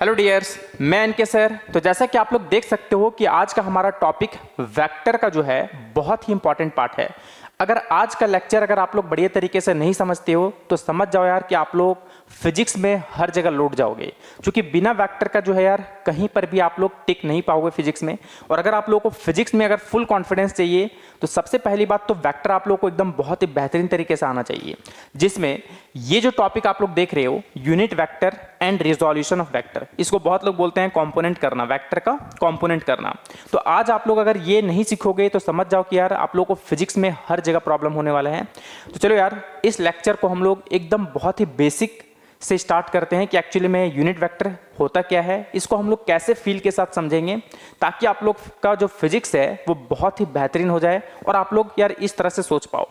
Hello dears, मैं N K sir. तो जैसा कि आप लोग देख सकते हो कि आज का हमारा टॉपिक वेक्टर का जो है बहुत ही इंपॉर्टेंट पार्ट है। अगर आज का लेक्चर अगर आप लोग बढ़िया तरीके से नहीं समझते हो तो समझ जाओ यार कि आप लोग फिजिक्स में हर जगह लौट जाओगे, क्योंकि बिना वेक्टर का जो है यार कहीं पर भी आप लोग टिक नहीं पाओगे फिजिक्स में। और अगर आप लोगों को फिजिक्स में अगर फुल कॉन्फिडेंस चाहिए तो सबसे पहली बात तो वेक्टर आप लोगों को एकदम बहुत ही बेहतरीन तरीके से आना चाहिए, जिसमें ये जो टॉपिक आप लोग देख रहे हो unit vector and resolution of vector, इसको बहुत लोग बोलते हैं कंपोनेंट करना, वेक्टर का कंपोनेंट करना। तो आज आप लोग अगर ये नहीं सीखोगे तो समझ जाओ कि यार आप लोगों को फिजिक्स में हर जगह प्रॉब्लम होने वाला है। तो चलो यार इस लेक्चर को हम लोग एकदम बहुत ही बेसिक से स्टार्ट करते हैं कि एक्चुअली में यूनिट वेक्टर होता क्या है, इसको हम लोग कैसे फील के साथ समझेंगे ताकि आप लोग का जो फिजिक्स है वो बहुत ही बेहतरीन हो जाए और आप लोग यार इस तरह से सोच पाओ।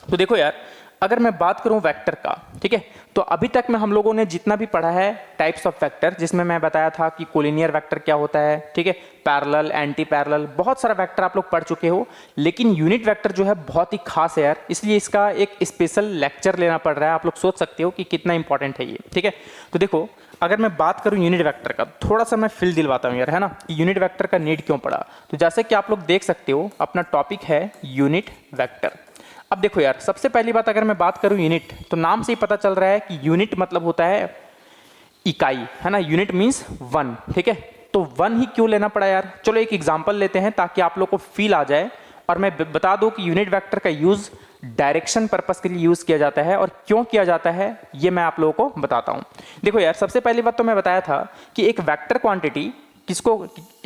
तो देखो यार, अगर मैं बात करूं वेक्टर का, ठीक है, तो अभी तक में हम लोगों ने जितना भी पढ़ा है टाइप्स ऑफ वेक्टर, जिसमें मैं बताया था कि कोलिनियर वेक्टर क्या होता है, ठीक है, पैरेलल, एंटी पैरेलल, बहुत सारा वेक्टर आप लोग पढ़ चुके हो। लेकिन यूनिट वेक्टर जो है बहुत ही खास है यार, इसलिए इसका एक स्पेशल लेक्चर लेना पड़ रहा है। आप लोग सोच सकते हो कि कितना इंपॉर्टेंट है ये, ठीक है। तो देखो, अगर मैं बात करूं यूनिट वेक्टर का, थोड़ा सा मैं फील दिलवाता हूं यार, है ना, कि यूनिट वेक्टर का नीड क्यों पड़ा। तो जैसे कि आप लोग देख सकते हो अपना टॉपिक है यूनिट वेक्टर। अब देखो यार, सबसे पहली बात अगर मैं बात करूं यूनिट, तो नाम से ही पता चल रहा है कि यूनिट मतलब होता है इकाई, है ना। यूनिट मींस वन, ठीक है। तो वन ही क्यों लेना पड़ा यार, चलो एक एग्जांपल लेते हैं ताकि आप लोग को फील आ जाए। और मैं बता दूं कि यूनिट वेक्टर का यूज डायरेक्शन पर्पस के लिए यूज किया जाता है, और क्यों किया जाता है ये मैं आप लोगों को बताता हूं। देखो यार, सबसे पहली बात तो मैं बताया था कि एक वेक्टर क्वांटिटी किसको,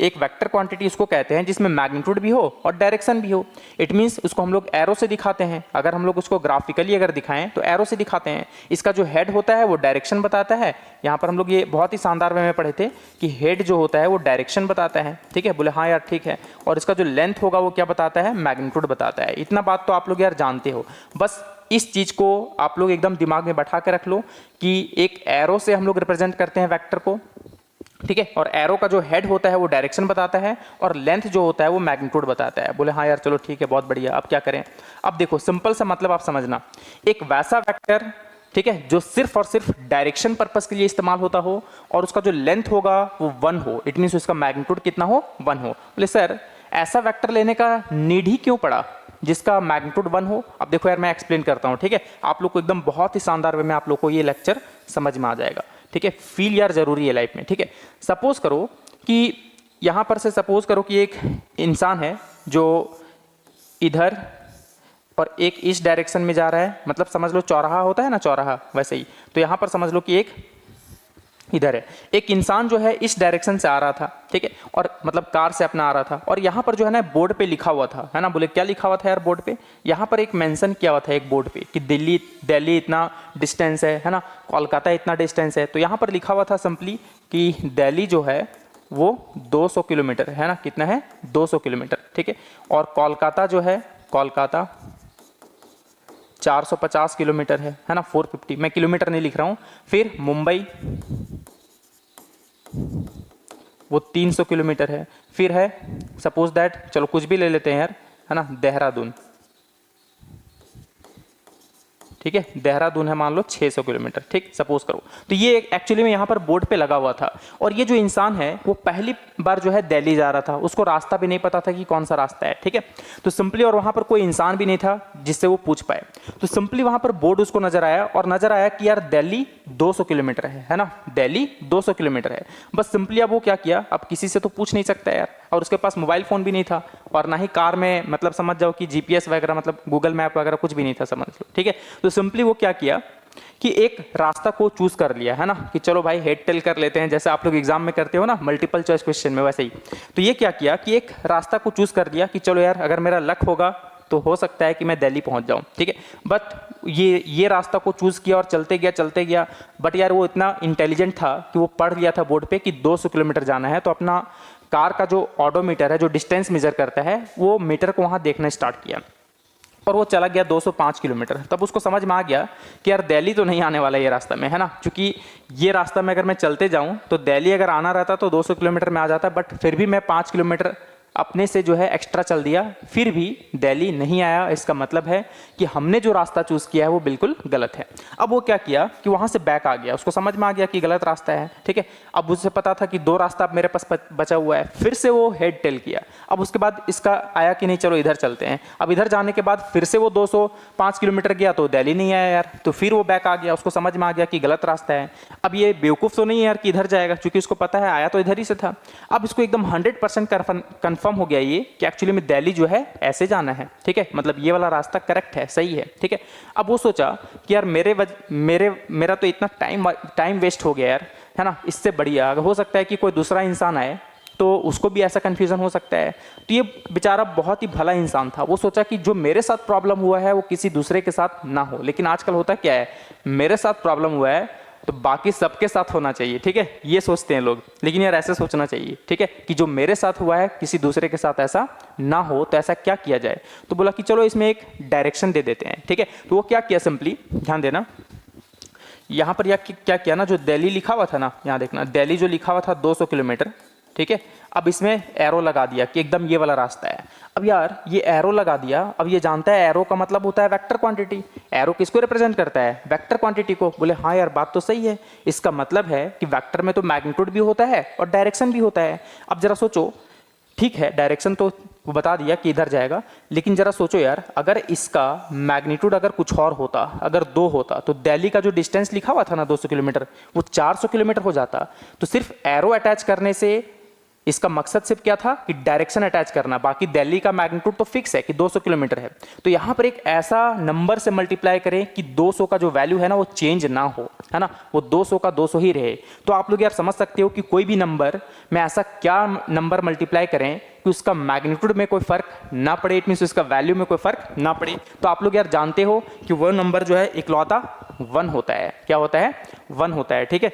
एक वेक्टर क्वांटिटी उसको कहते हैं जिसमें मैग्नीट्यूड भी हो और डायरेक्शन भी हो। इट मींस उसको हम लोग एरो से दिखाते हैं। अगर हम लोग उसको ग्राफिकली अगर दिखाएं तो एरो से दिखाते हैं। इसका जो हेड होता है वो डायरेक्शन बताता है। यहाँ पर हम लोग ये बहुत ही शानदार वे में पढ़े थे कि हेड जो होता है वो डायरेक्शन बताता है, ठीक है। बोले हाँ यार ठीक है। और इसका जो लेंथ होगा वो क्या बताता है, मैग्नीट्यूड बताता है। इतना बात तो आप लोग यार जानते हो। बस इस चीज को आप लोग एकदम दिमाग में बैठा के रख लो कि एक एरो से हम लोग रिप्रेजेंट करते हैं वेक्टर को, ठीक है। और एरो का जो हेड होता है वो डायरेक्शन बताता है और लेंथ जो होता है वो मैग्नीट्यूड बताता है। बोले हाँ यार चलो ठीक है, बहुत बढ़िया, अब क्या करें। अब देखो सिंपल सा मतलब आप समझना, एक वैसा वेक्टर, ठीक है, जो सिर्फ और सिर्फ डायरेक्शन पर्पस के लिए इस्तेमाल होता हो और उसका जो लेंथ होगा वो वन हो। इट मीन्स उसका मैग्नीट्यूड कितना हो, वन हो। बोले सर ऐसा वेक्टर लेने का नीड ही क्यों पड़ा जिसका मैग्नीट्यूड वन हो। अब देखो यार मैं एक्सप्लेन करता हूँ, ठीक है। आप लोग को एकदम बहुत ही शानदार वे में आप लोग को ये लेक्चर समझ में आ जाएगा, ठीक है। फील यार जरूरी है लाइफ में, ठीक है। सपोज करो कि यहां पर से सपोज करो कि एक इंसान है जो इधर और एक इस डायरेक्शन में जा रहा है, मतलब समझ लो चौराहा होता है ना, चौराहा वैसे ही। तो यहां पर समझ लो कि एक इधर है, एक इंसान जो है इस डायरेक्शन से आ रहा था, ठीक है, और मतलब कार से अपना आ रहा था। और यहाँ पर जो है ना बोर्ड पे लिखा हुआ था, है ना। बोले क्या लिखा हुआ था यार बोर्ड पे, यहाँ पर एक मेंशन किया हुआ था एक बोर्ड पे कि दिल्ली इतना डिस्टेंस है ना, कोलकाता इतना डिस्टेंस है। तो यहाँ पर लिखा हुआ था सिंपली कि दिल्ली जो है वो 200 किलोमीटर है ना, कितना है 200 किलोमीटर, ठीक है। और कोलकाता जो है, कोलकाता 450 किलोमीटर है ना, 450, मैं किलोमीटर नहीं लिख रहा हूँ। फिर मुंबई वो 300 किलोमीटर है। फिर है सपोज दैट, चलो कुछ भी ले लेते हैं यार, है ना, देहरादून, ठीक है, देहरादून है मान लो 600 किलोमीटर, ठीक, सपोज करो। तो ये एक्चुअली में यहाँ पर बोर्ड पे लगा हुआ था। और ये जो इंसान है वो पहली बार जो है दिल्ली जा रहा था, उसको रास्ता भी नहीं पता था कि कौन सा रास्ता है, ठीक है। तो सिंपली, और वहाँ पर कोई इंसान भी नहीं था जिससे वो पूछ पाए। तो सिंपली वहाँ पर बोर्ड उसको नजर आया और नजर आया कि यार दिल्ली 200 किलोमीटर है ना, दिल्ली 200 किलोमीटर है। बस सिंपली अब वो क्या किया, अब किसी से तो पूछ नहीं सकता यार, और उसके पास मोबाइल फोन भी नहीं था और ना ही कार में, मतलब समझ जाओ कि जीपीएस वगैरह, मतलब गूगल मैप वगैरह कुछ भी नहीं था, समझ लो, ठीक है। तो सिंपली वो क्या किया कि एक रास्ता को चूज कर लिया, है ना, कि चलो भाई हेड टेल कर लेते हैं, जैसे आप लोग एग्जाम में करते हो ना मल्टीपल चॉइस क्वेश्चन में, वैसे ही। तो ये क्या किया कि एक रास्ता को चूज कर लिया कि चलो यार अगर मेरा लक होगा तो हो सकता है कि मैं दिल्ली पहुंच जाऊं, ठीक है। बट ये रास्ता को चूज किया और चलते गया। बट यार वो इतना इंटेलिजेंट था कि वो पढ़ लिया था बोर्ड पे कि 200 किलोमीटर जाना है। तो अपना कार का जो ऑडोमीटर है, जो डिस्टेंस मेजर करता है, वो मीटर को वहां देखना स्टार्ट किया और वो चला गया 205 किलोमीटर। तब उसको समझ में आ गया कि यार दिल्ली तो नहीं आने वाला ये रास्ता में, है ना, क्योंकि ये रास्ता में अगर मैं चलते जाऊं तो दिल्ली अगर आना रहता तो 200 किलोमीटर में आ जाता, बट फिर भी मैं 5 किलोमीटर अपने से जो है एक्स्ट्रा चल दिया, फिर भी दिल्ली नहीं आया, इसका मतलब है कि हमने जो रास्ता चूज़ किया है वो बिल्कुल गलत है। अब वो क्या किया कि वहाँ से बैक आ गया, उसको समझ में आ गया कि गलत रास्ता है, ठीक है। अब उसे पता था कि 2 रास्ता अब मेरे पास बचा हुआ है, फिर से वो हेड टेल किया। अब उसके बाद इसका आया कि नहीं चलो इधर चलते हैं। अब इधर जाने के बाद फिर से वो 205 किलोमीटर गया तो दिल्ली नहीं आया यार, तो फिर वो बैक आ गया, उसको समझ में आ गया कि गलत रास्ता है। अब ये बेवकूफ़ तो नहीं है यार कि इधर जाएगा, क्योंकि उसको पता है आया तो इधर ही से था। अब इसको एकदम 100% कन्फर्म हो गया ये कि एक्चुअली में दिल्ली जो है ऐसे जाना है, ठीक है, मतलब ये वाला रास्ता करेक्ट है, सही है, ठीक है। अब वो सोचा कि यार मेरा तो इतना टाइम वेस्ट हो गया यार, है ना, इससे बढ़िया अगर हो सकता है कि कोई दूसरा इंसान आए तो उसको भी ऐसा कन्फ्यूज़न हो सकता है। तो ये बेचारा बहुत ही भला इंसान था, वो सोचा कि जो मेरे साथ प्रॉब्लम हुआ है वो किसी दूसरे के साथ ना हो। लेकिन आजकल होता क्या है, मेरे साथ प्रॉब्लम हुआ है तो बाकी सबके साथ होना चाहिए, ठीक है, ये सोचते हैं लोग। लेकिन यार ऐसे सोचना चाहिए, ठीक है, कि जो मेरे साथ हुआ है किसी दूसरे के साथ ऐसा ना हो। तो ऐसा क्या किया जाए, तो बोला कि चलो इसमें एक डायरेक्शन दे देते हैं, ठीक है। तो वो क्या किया, सिंपली ध्यान देना, यहाँ पर क्या किया ना, जो दिल्ली लिखा हुआ था ना, यहाँ देखना, दिल्ली जो लिखा हुआ था 200 किलोमीटर, ठीक है। अब इसमें एरो लगा दिया कि एकदम ये वाला रास्ता है। अब यार ये एरो लगा दिया, अब ये जानता है एरो का मतलब होता है वेक्टर क्वांटिटी। एरो किसको रिप्रेजेंट करता है, वेक्टर क्वांटिटी को। बोले हाँ यार बात तो सही है, इसका मतलब है कि वेक्टर में तो मैग्नीट्यूड भी होता है और डायरेक्शन भी होता है। अब जरा सोचो, ठीक है डायरेक्शन तो वो बता दिया कि इधर जाएगा, लेकिन जरा सोचो यार, अगर इसका मैग्नीट्यूड अगर कुछ और होता, अगर 2 होता, तो दिल्ली का जो डिस्टेंस लिखा हुआ था ना 200 किलोमीटर, वो 400 किलोमीटर हो जाता। तो सिर्फ एरो अटैच करने से इसका मकसद सिर्फ क्या था कि डायरेक्शन अटैच करना, बाकी दिल्ली का मैग्नीट्यूड तो फिक्स है कि 200 किलोमीटर है। तो यहाँ पर एक ऐसा नंबर से मल्टीप्लाई करें कि 200 का जो वैल्यू है ना वो चेंज ना हो, है ना, वो 200 का 200 ही रहे। तो आप लोग यार समझ सकते हो कि कोई भी नंबर में ऐसा क्या नंबर मल्टीप्लाई करें कि उसका मैग्नीट्यूड में कोई फर्क ना पड़े, इट मीन्स उसका वैल्यू में कोई फर्क ना पड़े। तो आप लोग यार जानते हो कि वो नंबर जो है इकलौता 1 होता है। क्या होता है, 1 होता है, ठीक है।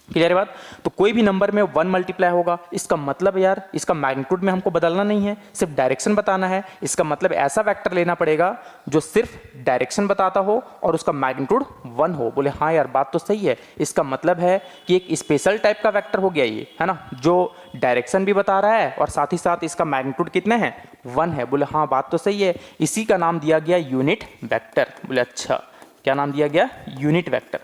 क्लियर है बात। तो कोई भी नंबर में 1 मल्टीप्लाई होगा, इसका मतलब यार इसका मैग्नीट्यूड में हमको बदलना नहीं है, सिर्फ डायरेक्शन बताना है। इसका मतलब ऐसा वेक्टर लेना पड़ेगा जो सिर्फ डायरेक्शन बताता हो और उसका मैग्नीट्यूड 1 हो। बोले हाँ यार बात तो सही है, इसका मतलब है कि एक स्पेशल टाइप का वेक्टर हो गया ये, है ना, जो डायरेक्शन भी बता रहा है और साथ ही साथ इसका मैग्नीट्यूड कितने हैं, 1 है। बोले हाँ बात तो सही है, इसी का नाम दिया गया यूनिट वेक्टर। बोले अच्छा, क्या नाम दिया गया, यूनिट वेक्टर।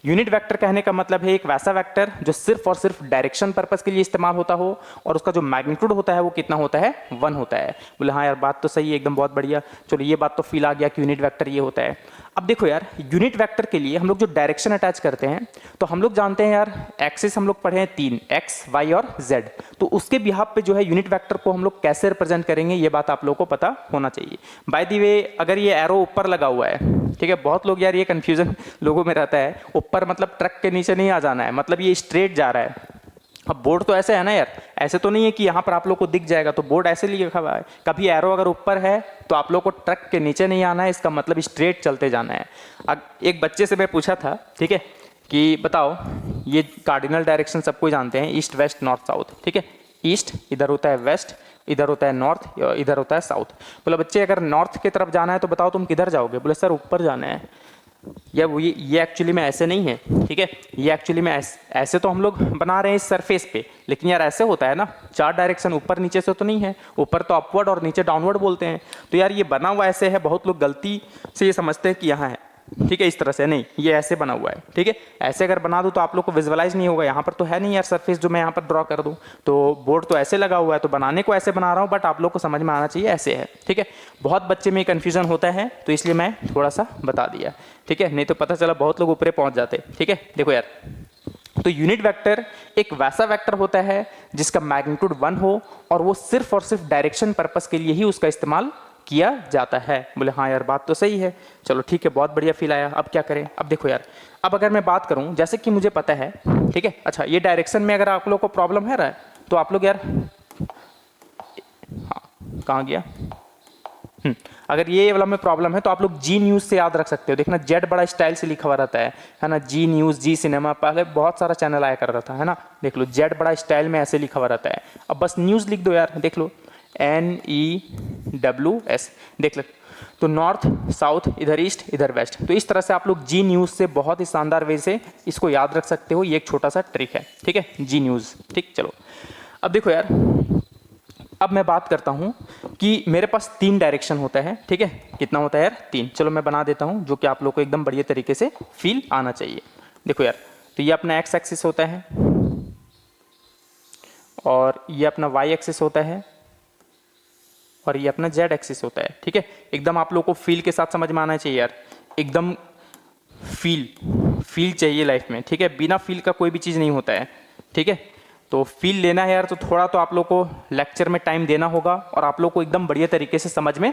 यूनिट वेक्टर कहने का मतलब है एक वैसा वेक्टर जो सिर्फ और सिर्फ डायरेक्शन पर्पस के लिए इस्तेमाल होता हो और उसका जो मैग्नीट्यूड होता है वो कितना होता है, 1 होता है। बोले हाँ यार बात तो सही है, एकदम बहुत बढ़िया, चलो ये बात तो फील आ गया कि यूनिट वेक्टर ये होता है। अब देखो यार, यूनिट वेक्टर के लिए हम लोग जो डायरेक्शन अटैच करते हैं, तो हम लोग जानते हैं यार एक्सिस हम लोग पढ़े हैं 3, एक्स, वाई और जेड। तो उसके बिहाफ पे जो है यूनिट वेक्टर को हम लोग कैसे रिप्रेजेंट करेंगे ये बात आप लोगों को पता होना चाहिए। बाय द वे, अगर ये एरो ऊपर लगा हुआ है, ठीक है, बहुत लोग यार ये कंफ्यूजन लोगों में रहता है, ऊपर मतलब ट्रक के नीचे नहीं आ जाना है, मतलब ये स्ट्रेट जा रहा है। अब बोर्ड तो ऐसे है ना यार, ऐसे तो नहीं है कि यहाँ पर आप लोग को दिख जाएगा, तो बोर्ड ऐसे लिखा हुआ है। कभी एरो अगर ऊपर है तो आप लोग को ट्रक के नीचे नहीं आना है, इसका मतलब स्ट्रेट चलते जाना है। अब एक बच्चे से मैं पूछा था, ठीक है, कि बताओ ये कार्डिनल डायरेक्शन सबको जानते हैं, ईस्ट वेस्ट नॉर्थ साउथ, ठीक है। ईस्ट इधर होता है, वेस्ट इधर होता है, नॉर्थ इधर होता है, साउथ। बोला बच्चे अगर नॉर्थ की तरफ जाना है तो बताओ तुम किधर जाओगे। बोले सर ऊपर जाना है। या वो ये एक्चुअली में ऐसे नहीं है, ठीक है, ये एक्चुअली में ऐसे तो हम लोग बना रहे हैं इस सरफेस पे, लेकिन यार ऐसे होता है ना, 4 डायरेक्शन ऊपर नीचे से तो नहीं है, ऊपर तो अपवर्ड और नीचे डाउनवर्ड बोलते हैं। तो यार ये बना हुआ ऐसे है, बहुत लोग गलती से ये समझते हैं कि यहाँ है, ठीक है, इस तरह से नहीं, ये ऐसे बना हुआ है, ठीक है। ऐसे अगर बना दूं तो आप लोग को विजुअलाइज नहीं होगा, यहाँ पर तो है नहीं यार सरफेस जो मैं यहाँ पर ड्रॉ कर दूं, तो बोर्ड तो ऐसे लगा हुआ है, तो बनाने को ऐसे बना रहा हूँ, बट आप लोग को समझ में आना चाहिए ऐसे है, ठीक है। बहुत बच्चे में कन्फ्यूजन होता है, तो इसलिए मैं थोड़ा सा बता दिया, ठीक है, नहीं तो पता चला बहुत लोग ऊपर पहुँच जाते, ठीक है। देखो यार, तो यूनिट वेक्टर एक वैसा वेक्टर होता है जिसका मैग्नीट्यूड 1 हो और वो सिर्फ और सिर्फ डायरेक्शन पर्पस के लिए ही उसका इस्तेमाल किया जाता है। बोले हाँ यार बात तो सही है, चलो ठीक है, बहुत बढ़िया फील आया। अब क्या करें, अब देखो यार, अब अगर मैं बात करूं जैसे कि मुझे पता है, ठीक है, अच्छा ये डायरेक्शन में अगर आप लोग को प्रॉब्लम है रहा है तो आप लोग यार, हाँ कहाँ गया, अगर ये वाला में प्रॉब्लम है तो आप लोग जी न्यूज़ से याद रख सकते हो। देखना जेड बड़ा स्टाइल से लिखा हुआ रहता है ना, जी न्यूज़, जी सिनेमा, पहले बहुत सारा चैनल आया कर रहा था, है ना, देख लो जेड बड़ा स्टाइल में ऐसे लिखा हुआ रहता है। अब बस न्यूज़ लिख दो यार, देख लो NEWS, देख लो, तो नॉर्थ साउथ, इधर ईस्ट इधर वेस्ट। तो इस तरह से आप लोग जी न्यूज़ से बहुत ही शानदार वे से इसको याद रख सकते हो, ये एक छोटा सा ट्रिक है, ठीक है, जी न्यूज़, ठीक। चलो अब देखो यार, अब मैं बात करता हूँ कि मेरे पास 3 डायरेक्शन होता है, ठीक है। कितना होता है यार? 3। चलो मैं बना देता हूँ जो कि आप लोग को एकदम बढ़िया तरीके से फील आना चाहिए। देखो यार, तो ये अपना एक्स एक्सिस होता है और ये अपना वाई एक्सिस होता है और ये अपना जेड एक्सिस होता है, ठीक है। एकदम आप लोग को फील के साथ समझ में आना चाहिए यार, एकदम फील चाहिए लाइफ में, ठीक है। बिना फील का कोई भी चीज़ नहीं होता है, ठीक है। तो फील लेना है यार, तो थोड़ा तो आप लोग को लेक्चर में टाइम देना होगा और आप लोग को एकदम बढ़िया तरीके से समझ में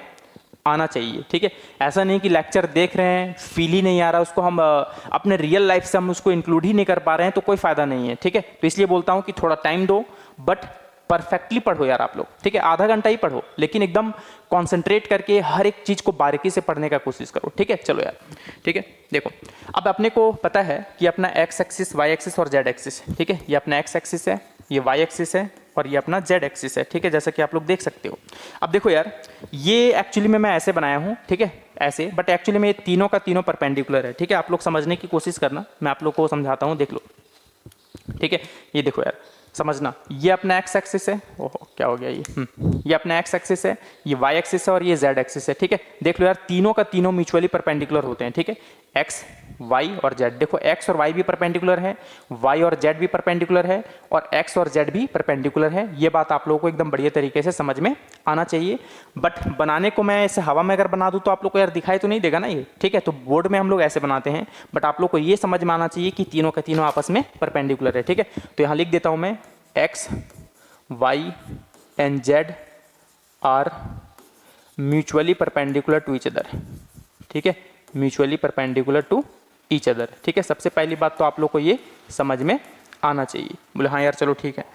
आना चाहिए, ठीक है। ऐसा नहीं कि लेक्चर देख रहे हैं, फील ही नहीं आ रहा, उसको हम अपने रियल लाइफ से हम उसको इंक्लूड ही नहीं कर पा रहे हैं, तो कोई फायदा नहीं है, ठीक है। तो इसलिए बोलता हूँ कि थोड़ा टाइम दो, बट परफेक्टली पढ़ो यार आप लोग, ठीक है। आधा घंटा ही पढ़ो, लेकिन एकदम कॉन्सेंट्रेट करके हर एक चीज को बारीकी से पढ़ने का कोशिश करो, ठीक है। चलो यार, ठीक है। देखो, अब अपने को पता है कि अपना एक्स एक्सिस, वाई एक्सिस और जेड एक्सिस, ठीक है। ये अपना एक्स एक्सिस है, ये वाई एक्सिस है और ये अपना जेड एक्सिस है, ठीक है, जैसा कि आप लोग देख सकते हो। अब देखो यार, ये एक्चुअली में मैं ऐसे बनाया हूँ, ठीक है, ऐसे, बट एक्चुअली में ये तीनों का तीनों परपेंडिकुलर है, ठीक है। आप लोग समझने की कोशिश करना, मैं आप लोग को समझाता हूँ, देख लो, ठीक है। ये देखो यार, समझना, ये अपना एक्स एक्सिस है, ओहो क्या हो गया ये अपना एक्स एक्सिस है, ये वाई एक्सिस है और ये जेड एक्सिस है, ठीक है। देख लो यार, तीनों का तीनों म्यूचुअली परपेंडिकुलर होते हैं, ठीक है। एक्स, वाई और जेड, देखो एक्स और वाई भी परपेंडिकुलर है, वाई और जेड भी परपेंडिकुलर है और एक्स और जेड भी परपेंडिकुलर है। ये बात आप लोगों को एकदम बढ़िया तरीके से समझ में आना चाहिए। बट बनाने को मैं ऐसे हवा में अगर बना दूं तो आप लोग को यार दिखाई तो नहीं देगा ना ये, ठीक है। तो बोर्ड में हम लोग ऐसे बनाते हैं, बट आप लोग को ये समझ में आना चाहिए कि तीनों का तीनों आपस में परपेंडिकुलर है, ठीक है। तो यहाँ लिख देता हूं मैं, X, Y and Z are mutually perpendicular to each other, ठीक है, mutually perpendicular to each other, ठीक है। सबसे पहली बात तो आप लोग को ये समझ में आना चाहिए। बोले हाँ यार चलो ठीक है,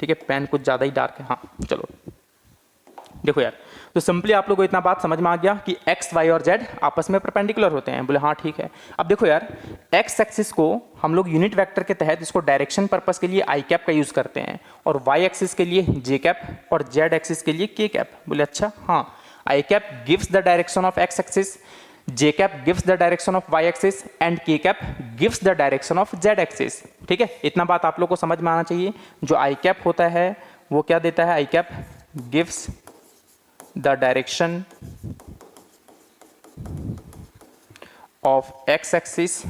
ठीक है, पेन कुछ ज़्यादा ही डार्क है, हाँ चलो। देखो यार, तो सिंपली आप लोग को इतना बात समझ में आ गया कि एक्स, वाई और जेड आपस में परपेंडिकुलर होते हैं। बोले हाँ ठीक है। अब देखो यार, एक्स एक्सिस को हम लोग यूनिट वेक्टर के तहत इसको डायरेक्शन पर्पस के लिए आई कैप का यूज करते हैं और वाई एक्सिस के लिए जे कैप और जेड एक्सिस के लिए के कैप। बोले अच्छा, हाँ, i cap gives the direction of x axis, j cap gives the direction of y axis and के cap gives the direction of z axis, ठीक है। इतना बात आप लोग को समझ में आना चाहिए। जो आई कैप होता है वो क्या देता है? I cap gives the direction of x axis,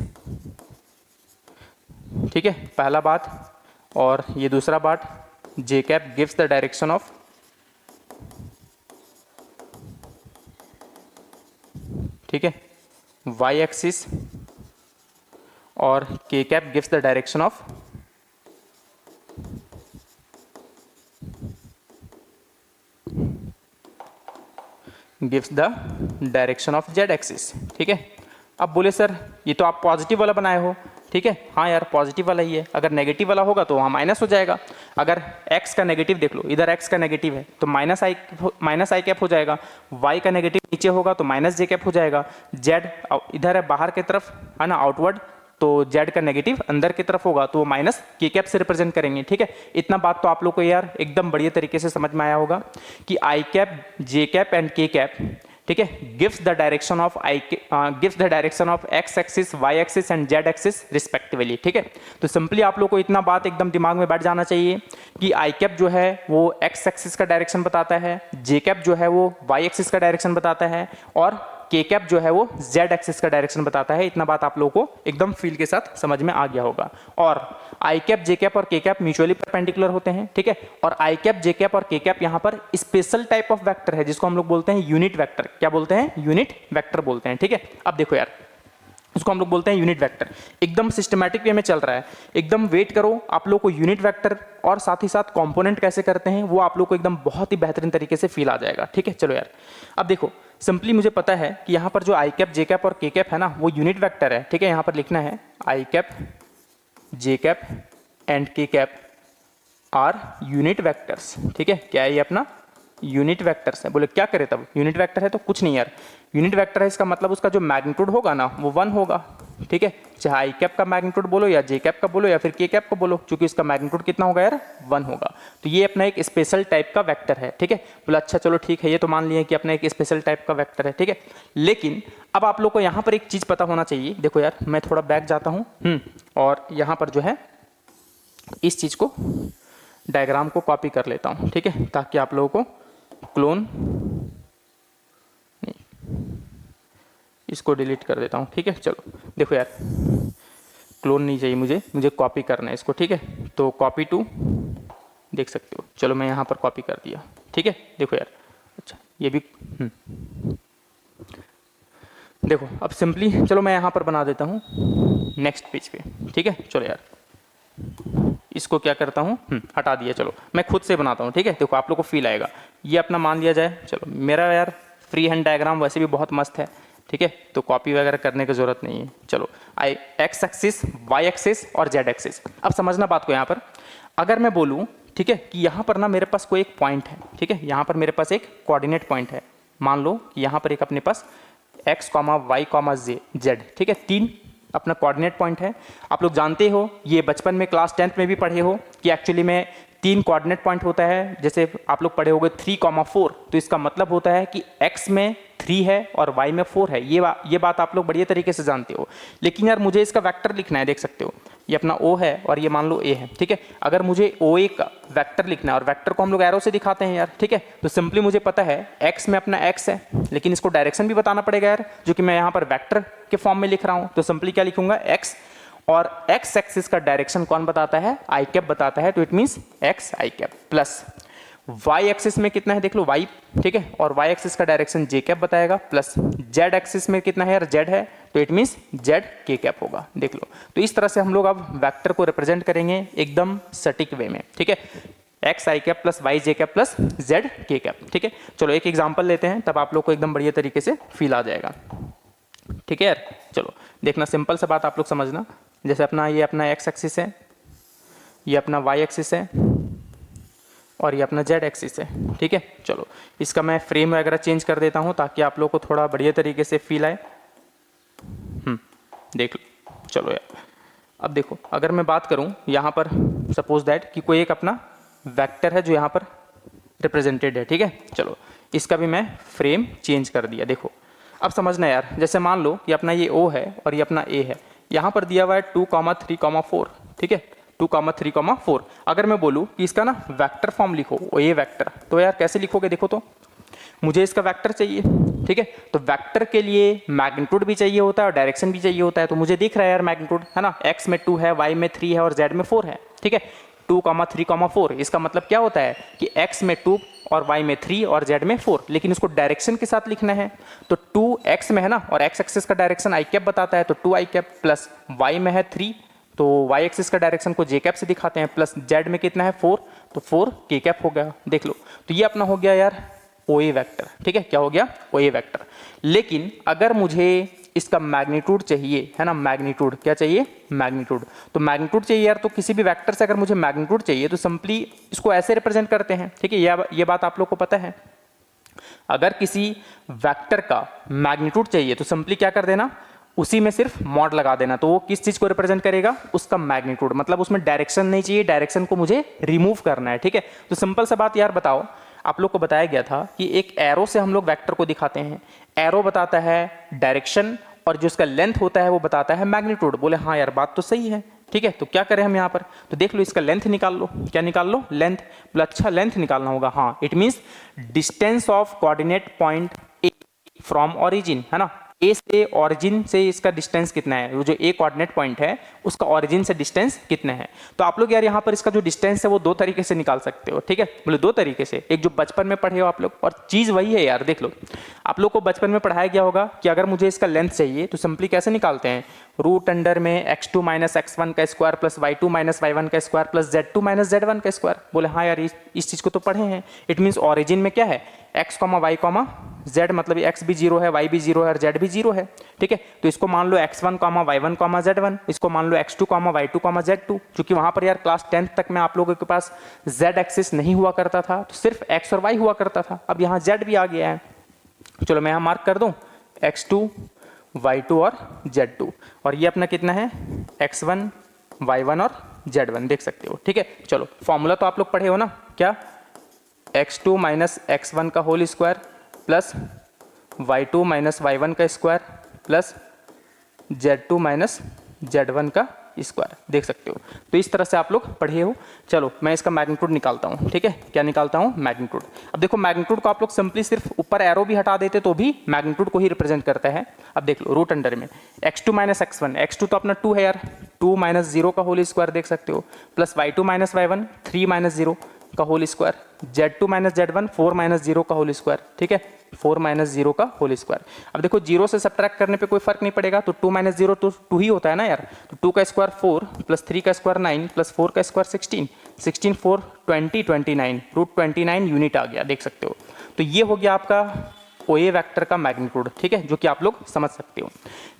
ठीक है, पहला बात। और ये दूसरा बात, j cap gives the direction of, ठीक है, वाई एक्सिस और k cap gives the direction of gives the direction of z axis, ठीक है। अब बोले सर ये तो आप पॉजिटिव वाला बनाए हो, ठीक है, हाँ यार पॉजिटिव वाला ही है, अगर नेगेटिव वाला होगा तो वहाँ माइनस हो जाएगा। अगर x का नेगेटिव देख लो, इधर x का नेगेटिव है तो माइनस आई कैप हो जाएगा, y का नेगेटिव नीचे होगा तो माइनस जे कैप हो जाएगा, z इधर है बाहर की तरफ है ना, आउटवर्ड, तो z का नेगेटिव अंदर की तरफ होगा तो वो माइनस के कैप से रिप्रेजेंट करेंगे, ठीक है। इतना बात तो आप लोग को यार एकदम बढ़िया तरीके से समझ में आया होगा कि I cap, J cap and के कैप, ठीक है, gives the direction of gives the direction of x axis, Y axis and Z axis respectively, ठीक है। तो सिंपली आप लोग को इतना बात एकदम दिमाग में बैठ जाना चाहिए कि आई कैप जो है वो एक्स एक्सिस का डायरेक्शन बताता है, जे कैप जो है वो वाई एक्सिस का डायरेक्शन बताता है और के कैप जो है वो जेड एक्सिस का डायरेक्शन बताता है। इतना बात आप लोगों को एकदम फील के साथ समझ में आ गया होगा। और आई कैप, जे कैप और के कैप म्यूचुअली परपेंडिकुलर होते हैं, ठीक है। और आई कैप, जे कैप और के कैप यहाँ पर स्पेशल टाइप ऑफ वेक्टर है जिसको हम लोग बोलते हैं यूनिट वेक्टर। क्या बोलते हैं? यूनिट वेक्टर बोलते हैं, ठीक है। अब देखो यार, उसको हम लोग बोलते हैं यूनिट वेक्टर। एकदम सिस्टमैटिक वे में चल रहा है, एकदम वेट करो, आप लोग को यूनिट वेक्टर और साथ ही साथ कंपोनेंट कैसे करते हैं वो आप लोग को एकदम बहुत ही बेहतरीन तरीके से फील आ जाएगा, ठीक है। चलो यार, अब देखो सिंपली मुझे पता है कि यहाँ पर जो आई कैप, जे कैप और के कैप है ना वो यूनिट वेक्टर है, ठीक है। यहाँ पर लिखना है i cap, J cap and के कैप आर यूनिट वेक्टर्स, ठीक है। क्या है ये? अपना यूनिट वेक्टर्स है। बोले क्या करे तब? यूनिट वेक्टर है तो कुछ नहीं यार, यूनिट वेक्टर है इसका मतलब उसका जो मैग्नीट्यूड होगा ना वो 1 होगा, ठीक है। चाहे आई कैप का मैग्नीट्यूड बोलो या जे कैप का बोलो या फिर के कैप का बोलो, क्योंकि इसका मैग्नीट्यूड कितना होगा यार? 1 होगा। तो ये अपना एक स्पेशल टाइप का वेक्टर है, ठीक है। बोला अच्छा चलो ठीक है, ये तो मान लिए कि अपना एक स्पेशल टाइप का वेक्टर है, ठीक है। लेकिन अब आप लोग को यहाँ पर एक चीज पता होना चाहिए। देखो यार, मैं थोड़ा बैक जाता हूँ और यहाँ पर जो है इस चीज को डायग्राम को कॉपी कर लेता हूँ, ठीक है, ताकि आप लोगों को क्लोन नहीं, इसको डिलीट कर देता हूँ, ठीक है। चलो देखो यार, क्लोन नहीं चाहिए मुझे कॉपी करना है इसको, ठीक है। तो कॉपी टू, देख सकते हो, चलो मैं यहाँ पर कॉपी कर दिया, ठीक है। देखो यार, अच्छा ये भी देखो, अब सिंपली चलो मैं यहाँ पर बना देता हूँ नेक्स्ट पेज पे, ठीक है। चलो यार, इसको क्या करता हूँ, हटा दिया, चलो मैं खुद से बनाता हूँ, ठीक है। देखो आप लोग को फील आएगा। ये अपना मान लिया जाए, चलो मेरा यार फ्री हैंड डायग्राम वैसे भी बहुत मस्त है, ठीक है, तो कॉपी वगैरह करने की जरूरत नहीं है। चलो एक्स एक्सिस, वाई एक्सिस और जेड एक्सिस। अब समझना बात को यहाँ पर, अगर मैं बोलूँ, ठीक है, कि यहाँ पर ना मेरे पास कोई एक पॉइंट है, ठीक है, यहाँ पर मेरे पास एक कोऑर्डिनेट पॉइंट है। मान लो कि यहाँ पर एक अपने पास x comma y comma z, ठीक है, 3 अपना कोऑर्डिनेट पॉइंट है। आप लोग जानते हो, ये बचपन में क्लास 10th में भी पढ़े हो कि एक्चुअली में 3 कोऑर्डिनेट पॉइंट होता है। जैसे आप लोग पढ़े होंगे 3,4, तो इसका मतलब होता है कि x में 3 है और y में 4 है। ये बात आप लोग बढ़िया तरीके से जानते हो। लेकिन यार मुझे इसका वेक्टर लिखना है, देख सकते हो ये अपना O है और ये मान लो A है, ठीक है। अगर मुझे OA का वेक्टर लिखना है, और वेक्टर को हम लोग एरो से दिखाते हैं यार, ठीक है, तो सिंपली मुझे पता है x में अपना x है, लेकिन इसको डायरेक्शन भी बताना पड़ेगा यार, जो कि मैं यहाँ पर वेक्टर के फॉर्म में लिख रहा हूँ। तो सिंपली क्या लिखूंगा, x, और x एक्सिस का डायरेक्शन कौन बताता है, आई कैप बताता है, तो it means x i cap, plus y axis में कितना है देख लो y, ठीक है, और y एक्सिस का डायरेक्शन j कैप बताएगा, प्लस z एक्सिस में कितना है यार z है, तो it means z k cap होगा, देख लो। तो इस तरह से हम लोग अब वेक्टर को रिप्रेजेंट करेंगे एकदम सटीक वे में, ठीक है, x i cap plus y j cap plus z k cap, ठीक है। चलो एक एग्जाम्पल लेते हैं, तब आप लोग को एकदम बढ़िया तरीके से फील आ जाएगा, ठीक है यार। चलो देखना, सिंपल सा बात आप लोग समझना। जैसे अपना ये अपना x एक्सिस है, ये अपना y एक्सिस है, और ये अपना z एक्सिस है, ठीक है। चलो इसका मैं फ्रेम वगैरह चेंज कर देता हूँ ताकि आप लोग को थोड़ा बढ़िया तरीके से फील आए। देख लो, चलो यार, अब देखो अगर मैं बात करूँ यहाँ पर, सपोज दैट कि कोई एक अपना वेक्टर है जो यहाँ पर रिप्रेजेंटेड है, ठीक है। चलो इसका भी मैं फ्रेम चेंज कर दिया। देखो अब समझना यार, जैसे मान लो कि अपना ये O है और ये अपना A है, यहाँ पर दिया हुआ है 2,3,4, ठीक है, 2,3,4। अगर मैं बोलूँ कि इसका ना वेक्टर फॉर्म लिखो, A वेक्टर, तो यार कैसे लिखोगे, देखो तो मुझे इसका वेक्टर चाहिए, ठीक है। तो वेक्टर के लिए मैग्नीट्यूड भी चाहिए होता है और डायरेक्शन भी चाहिए होता है। तो मुझे दिख रहा है यार मैग्नीट्यूड, है ना, x में 2 है, y में 3 है और z में 4 है, ठीक है। 2,3,4, इसका मतलब क्या होता है कि x में 2 और y में 3 और z में 4, लेकिन इसको डायरेक्शन के साथ लिखना है। तो 2x में है ना, और x एक्सिस का डायरेक्शन आई कैप बताता है, तो 2 आई कैप, प्लस y में है 3, तो y एक्सिस का डायरेक्शन को j कैप से दिखाते हैं, प्लस z में कितना है 4, तो 4 k कैप हो गया, देख लो। तो ये अपना हो गया यार OA वेक्टर, ठीक है, क्या हो गया, OA वेक्टर। लेकिन अगर मुझे इसका मैग्नीट्यूड चाहिए, है ना, मैग्नीट्यूड क्या चाहिए, मैग्नीट्यूड, तो मैग्नीट्यूड चाहिए यार, तो किसी भी वेक्टर से अगर मुझे मैग्नीट्यूड चाहिए तो सिंपली इसको ऐसे रिप्रेजेंट करते हैं, ठीक है, ये बात आप लोग को पता है। अगर किसी वेक्टर का मैग्नीट्यूड चाहिए तो सिंपली क्या कर देना, उसी में सिर्फ मॉड लगा देना, तो वो किस चीज को रिप्रेजेंट करेगा, उसका मैग्नीट्यूड, मतलब उसमें डायरेक्शन नहीं चाहिए, डायरेक्शन को मुझे रिमूव करना है, ठीक है। तो सिंपल सा बात यार, बताओ, आप लोग को बताया गया था कि एक एरो से हम लोग वेक्टर को दिखाते हैं, एरो बताता है डायरेक्शन और जो इसका लेंथ होता है वो बताता है मैग्नीट्यूड। बोले हाँ यार बात तो सही है, ठीक है। तो क्या करें हम यहाँ पर, तो देख लो इसका लेंथ निकाल लो, क्या निकाल लो, लेंथ। बोले अच्छा लेंथ निकालना होगा, हाँ, it means distance of coordinate point A from origin, है ना, ए से ऑरिजिन से इसका डिस्टेंस कितना है, वो जो ए कोऑर्डिनेट पॉइंट है उसका ऑरिजिन से डिस्टेंस कितना है। तो आप लोग यार यहाँ पर इसका जो डिस्टेंस है वो 2 तरीके से निकाल सकते हो, ठीक है, बोले 2 तरीके से, एक जो बचपन में पढ़े हो आप लोग, और चीज़ वही है यार, देख लो आप लोग को बचपन में पढ़ाया गया होगा कि अगर मुझे इसका लेंथ चाहिए तो सिंपली कैसे निकालते हैं, रूट अंडर में x2 माइनस x1 का square plus y2 minus y1 का square plus z2 minus z1 का स्क्वायर। बोले हाँ यार इस चीज़ को तो पढ़े हैं। इट मीन्स ऑरिजिन में क्या है, x, y, z, मतलब x भी 0 है, y भी 0 है और z भी 0 है, ठीक है। तो इसको मान लो x1, y1, z1, इसको मान लो x2, y2, z2, क्योंकि वहां पर यार क्लास 10th तक में आप लोगों के पास z एक्सिस नहीं हुआ करता था, तो सिर्फ x और y हुआ करता था। अब यहाँ z भी आ गया है, चलो मैं यहाँ मार्क कर दूँ x2, y2 और z2, और ये अपना कितना है x1, y1 और z1, देख सकते हो, ठीक है। चलो फॉर्मूला तो आप लोग पढ़े हो ना, क्या, x2 माइनस x1 का whole square plus y2 minus y1 का square plus z2 minus z1 का स्क्वायर, देख सकते हो। तो इस तरह से आप लोग पढ़े हो। चलो मैं इसका मैग्नीट्यूड निकालता हूँ, ठीक है। क्या निकालता हूँ? मैग्नीट्यूड। अब देखो मैग्नीट्यूड को आप लोग सिंपली सिर्फ ऊपर एरो भी हटा देते तो भी मैग्नीट्यूड को ही रिप्रेजेंट करता है। अब देख लो रूट अंडर में x2 माइनस x1, x2 तो अपना 2 है यार, 2 माइनस 0 का होल स्क्वायर देख सकते हो, plus y2 minus y1 3 minus 0 का whole square, z2 minus z1 4 minus 0 का होल स्क्वायर, ठीक है, 4 माइनस 0 का होल स्क्वायर। अब देखो 0 से सब्ट्रैक्ट करने पे कोई फर्क नहीं पड़ेगा, तो 2 माइनस 0 तो 2 ही होता है ना यार, तो 2 का स्क्वायर 4 प्लस 3 का स्क्वायर 9 प्लस 4 का स्क्वायर 16, 16 4 20 29, रूट 29 यूनिट आ गया, देख सकते हो। तो ये हो गया आपका OA वेक्टर का मैग्नीट्यूड, ठीक है, जो कि आप लोग समझ सकते हो।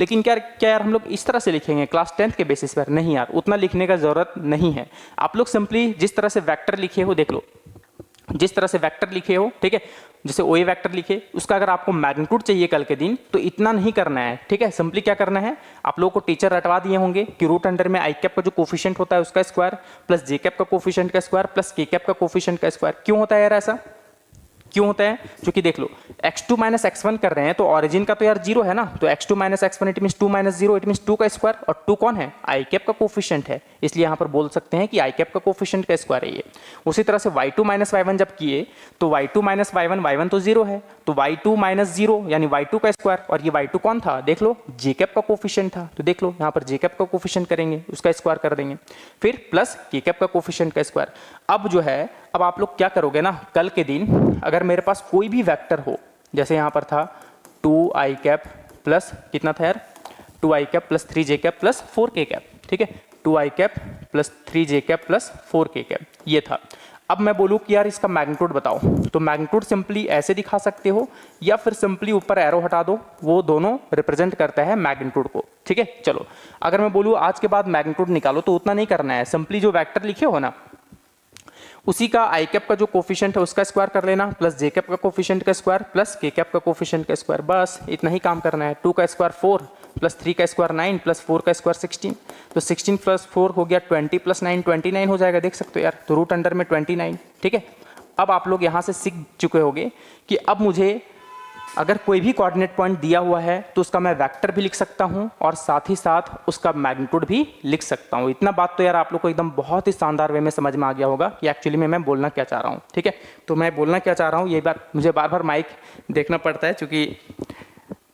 लेकिन क्या यार हम लोग इस तरह से लिखेंगे क्लास 10th के बेसिस पर? नहीं यार, उतना लिखने का जरूरत नहीं है। आप लोग सिंपली जिस तरह से वेक्टर लिखे हो, देख लो जिस तरह से वेक्टर लिखे हो, ठीक है, जैसे OA वेक्टर लिखे, उसका अगर आपको मैग्नीट्यूड चाहिए कल के दिन तो इतना नहीं करना है, ठीक है। सिंपली क्या करना है, आप लोगों को टीचर रटवा दिए होंगे कि रूट अंडर में आई कैप का जो कोफिशिएंट होता है उसका स्क्वायर प्लस जे कैप का कोफिशिएंट का स्क्वायर प्लस के कैप का कोफिशिएंट का स्क्वायर। क्यों होता है यार ऐसा? क्यों होता है? क्योंकि देख लो x2 माइनस x1 कर रहे हैं तो ऑरिजिन का तो यार 0 है ना, तो x2 minus x1 it means 2 minus 0 it means 2 का स्क्वायर, और 2 कौन है? आई कैप का कोफिशिएंट है, इसलिए यहाँ पर बोल सकते हैं कि आई कैप का कोफिशिएंट का स्क्वायर है ये। उसी तरह से y2 माइनस y1 जब किए तो y2 माइनस y1 तो 0 है, तो y2 माइनस 0 यानी y2 का स्क्वायर, और ये y2 कौन था? देख लो जे कैप का कोफिशिएंट था, तो देख लो यहाँ पर जे कैप का कोफिशिएंट करेंगे, उसका स्क्वायर कर देंगे, फिर प्लस के कैप का कोफिशिएंट का स्क्वायर। अब जो है, अब आप लोग क्या करोगे ना, कल के दिन अगर मेरे पास कोई भी वेक्टर हो, जैसे यहाँ पर था 2i कैप प्लस कितना था यार, 2i cap plus 3j cap plus 4k cap, ठीक है, 2i cap plus 3j cap plus 4k cap, ये था। अब मैं बोलूँ कि यार इसका मैग्नीट्यूड बताओ, तो मैग्नीट्यूड सिंपली ऐसे दिखा सकते हो या फिर सिंपली ऊपर एरो हटा दो, वो दोनों रिप्रेजेंट करता है मैग्नीट्यूड को, ठीक है। चलो अगर मैं बोलूँ आज के बाद मैग्नीट्यूड निकालो तो उतना नहीं करना है, सिंपली जो वेक्टर लिखे हो ना उसी का आई कैप का जो कोफिशिएंट है उसका स्क्वायर कर लेना, प्लस जे कैप का कोफिशिएंट का स्क्वायर प्लस के कैप का कोफिशिएंट का स्क्वायर, बस इतना ही काम करना है। 2 का स्क्वायर 4 प्लस 3 का स्क्वायर 9 प्लस 4 का स्क्वायर 16, तो 16 प्लस 4 हो गया 20 प्लस 9 29 हो जाएगा, देख सकते हो यार, तो रूट अंडर में 29, ठीक है। अब आप लोग यहाँ से सीख चुके होंगे कि अब मुझे अगर कोई भी कोऑर्डिनेट पॉइंट दिया हुआ है तो उसका मैं वेक्टर भी लिख सकता हूं और साथ ही साथ उसका मैग्नीट्यूड भी लिख सकता हूं। इतना बात तो यार आप लोग को एकदम बहुत ही शानदार वे में समझ में आ गया होगा कि एक्चुअली में मैं बोलना क्या चाह रहा हूं, ठीक है। तो मैं बोलना क्या चाह रहा हूं, ये बात मुझे बार बार माइक देखना पड़ता है क्योंकि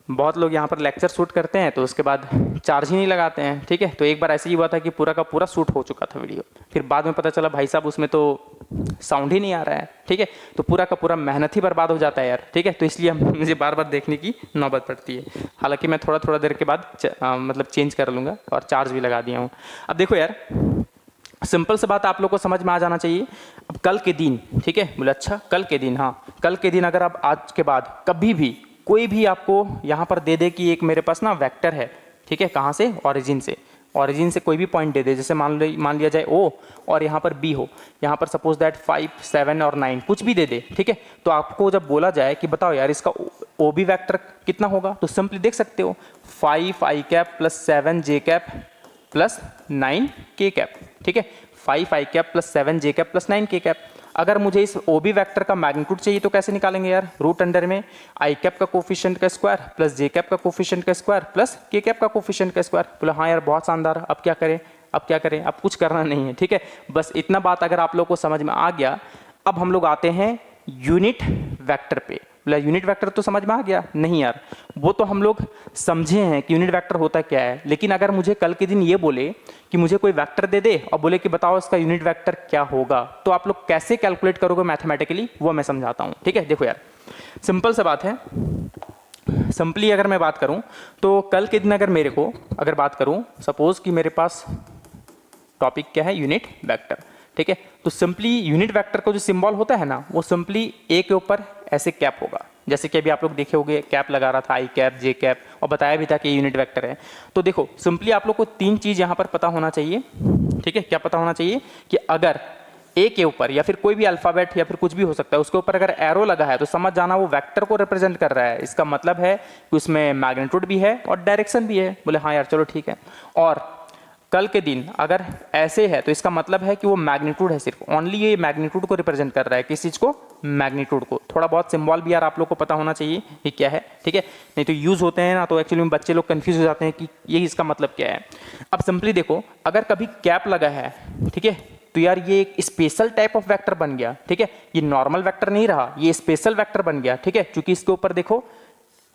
बहुत लोग यहाँ पर लेक्चर शूट करते हैं तो उसके बाद चार्ज ही नहीं लगाते हैं, ठीक है। तो एक बार ऐसे ही हुआ था कि पूरा का पूरा शूट हो चुका था वीडियो, फिर बाद में पता चला भाई साहब उसमें तो साउंड ही नहीं आ रहा है, ठीक है, तो पूरा का पूरा मेहनत ही बर्बाद हो जाता है यार, ठीक है। तो इसलिए मुझे बार बार देखने की नौबत पड़ती है, हालांकि मैं थोड़ा थोड़ा देर के बाद मतलब चेंज कर लूँगा और चार्ज भी लगा दिया हूँ। अब देखो यार सिंपल सी बात आप लोग को समझ में आ जाना चाहिए। अब कल के दिन, ठीक है, बोले अच्छा कल के दिन, हाँ कल के दिन अगर आप आज के बाद कभी भी कोई भी आपको यहाँ पर दे दे कि एक मेरे पास ना वेक्टर है, ठीक है, कहाँ से? ऑरिजिन से कोई भी पॉइंट दे दे, जैसे मान लिया जाए O और यहाँ पर B हो, यहाँ पर सपोज दैट 5 7 और 9 कुछ भी दे दे, ठीक है। तो आपको जब बोला जाए कि बताओ यार इसका OB वेक्टर कितना होगा, तो सिंपली देख सकते हो 5 i cap plus 7 j cap plus 9 k cap, ठीक है, 5 i cap plus 7 j cap plus 9 k cap. अगर मुझे इस OB वेक्टर का मैग्नीट्यूड चाहिए तो कैसे निकालेंगे यार? रूट अंडर में आई कैप का कोफिशिएंट का स्क्वायर प्लस जे कैप का कोफिशिएंट का स्क्वायर प्लस के कैप का कोफिशिएंट का स्क्वायर। बोला हाँ यार बहुत शानदार, अब क्या करें? अब कुछ करना नहीं है, ठीक है। बस इतना बात अगर आप लोग को समझ में आ गया, अब हम लोग आते हैं यूनिट वेक्टर पे। बोला यूनिट वेक्टर तो समझ में आ गया? नहीं यार, वो तो हम लोग समझे हैं कि यूनिट वेक्टर होता क्या है, लेकिन अगर मुझे कल के दिन ये बोले कि मुझे कोई वेक्टर दे दे और बोले कि बताओ इसका यूनिट वेक्टर क्या होगा, तो आप लोग कैसे कैलकुलेट करोगे मैथमेटिकली, वो मैं समझाता हूँ, ठीक है। देखो यार सिंपल सा बात है, सिंपली अगर मैं बात करूँ तो कल के दिन अगर मेरे को अगर बात करूँ, सपोज कि मेरे पास टॉपिक क्या है? यूनिट वेक्टर, ठीक है। तो सिंपली यूनिट वेक्टर का जो सिंबल होता है ना, वो सिंपली ए के ऊपर ऐसे कैप होगा, जैसे कि अभी आप लोग देखे होंगे कैप लगा रहा था, आई कैप जे कैप, और बताया भी था कि यूनिट वेक्टर है। तो देखो सिंपली आप लोग को 3 चीज़ यहाँ पर पता होना चाहिए, ठीक है। क्या पता होना चाहिए? कि अगर ए के ऊपर या फिर कोई भी अल्फ़ाबेट या फिर कुछ भी हो सकता है, उसके ऊपर अगर एरो लगा है तो समझ जाना वो वेक्टर को रिप्रेजेंट कर रहा है। इसका मतलब है कि उसमें मैग्नीट्यूड भी है और डायरेक्शन भी है। बोले हाँ यार चलो ठीक है। और कल के दिन अगर ऐसे है तो इसका मतलब है कि वो मैग्नीट्यूड है, सिर्फ ओनली ये मैग्नीट्यूड को रिप्रेजेंट कर रहा है। किस चीज़ को? मैग्नीट्यूड को। थोड़ा बहुत सिंबल भी यार आप लोग को पता होना चाहिए कि क्या है, ठीक है। ठीक है, नहीं तो यूज़ होते हैं ना तो एक्चुअली में बच्चे लोग कंफ्यूज हो जाते हैं कि ये इसका मतलब क्या है। अब सिंपली देखो, अगर कभी कैप लगा है, ठीक है, तो यार ये एक स्पेशल टाइप ऑफ वेक्टर बन गया, ठीक है, ये नॉर्मल वेक्टर नहीं रहा, ये स्पेशल वेक्टर बन गया, ठीक है, क्योंकि इसके ऊपर देखो,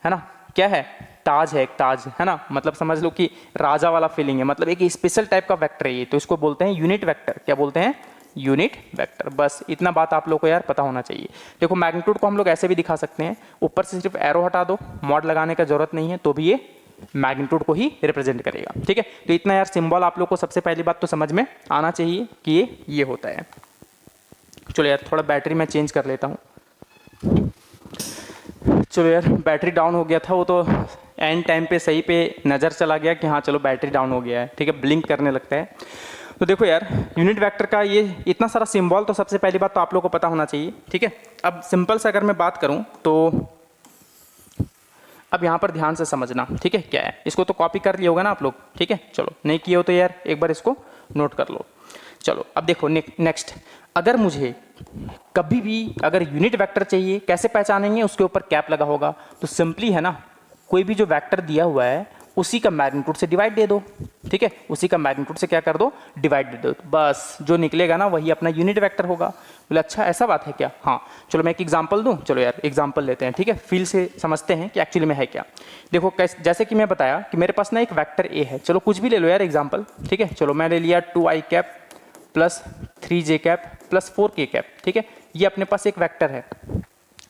है ना, क्या है, ताज है, एक ताज, है ना, मतलब समझ लो कि राजा वाला फीलिंग है, मतलब एक स्पेशल टाइप का वेक्टर है ये, तो इसको बोलते हैं यूनिट वेक्टर। क्या बोलते हैं? Unit vector. बस इतना बात आप लोग को यार पता होना चाहिए। देखो मैग्नीट्यूड को हम लोग ऐसे भी दिखा सकते हैं, ऊपर से सिर्फ एरो हटा दो, मॉड लगाने का जरूरत नहीं है, तो भी ये मैग्नीट्यूड को ही रिप्रेजेंट करेगा, ठीक है। तो इतना यार सिंबल आप लोग को सबसे पहली बात तो समझ में आना चाहिए कि ये होता है। चलो यार थोड़ा बैटरी मैं चेंज कर लेता हूँ। चलो यार बैटरी डाउन हो गया था, वो तो एंड टाइम पे सही पे नज़र चला गया कि हाँ चलो बैटरी डाउन हो गया है, ठीक है, ब्लिंक करने लगता है। तो देखो यार यूनिट वेक्टर का ये इतना सारा सिंबल तो सबसे पहली बात तो आप लोगों को पता होना चाहिए, ठीक है। अब सिंपल से अगर मैं बात करूँ तो अब यहाँ पर ध्यान से समझना, ठीक है, क्या है, इसको तो कॉपी कर लिया होगा ना आप लोग, ठीक है। चलो नहीं किए हो तो यार एक बार इसको नोट कर लो। चलो अब देखो नेक्स्ट, अगर मुझे कभी भी अगर यूनिट वेक्टर चाहिए, कैसे पहचानेंगे? उसके ऊपर कैप लगा होगा, तो सिंपली है ना, कोई भी जो वेक्टर दिया हुआ है उसी का मैग्नीट्यूड से डिवाइड दे दो, ठीक है, उसी का मैग्नीट्यूड से क्या कर दो, डिवाइड दे दो, बस जो निकलेगा ना वही अपना यूनिट वेक्टर होगा। बोले अच्छा ऐसा बात है क्या? हाँ चलो मैं एक एग्जांपल दूं, चलो यार एग्जांपल लेते हैं, ठीक है, फील से समझते हैं कि एक्चुअली में है क्या। देखो जैसे कि मैं बताया कि मेरे पास ना एक वेक्टर ए है, चलो कुछ भी ले लो यार एग्जाम्पल, ठीक है। चलो मैं ले लिया 2i cap plus 3j cap plus 4k cap, ठीक है, ये अपने पास एक वेक्टर है,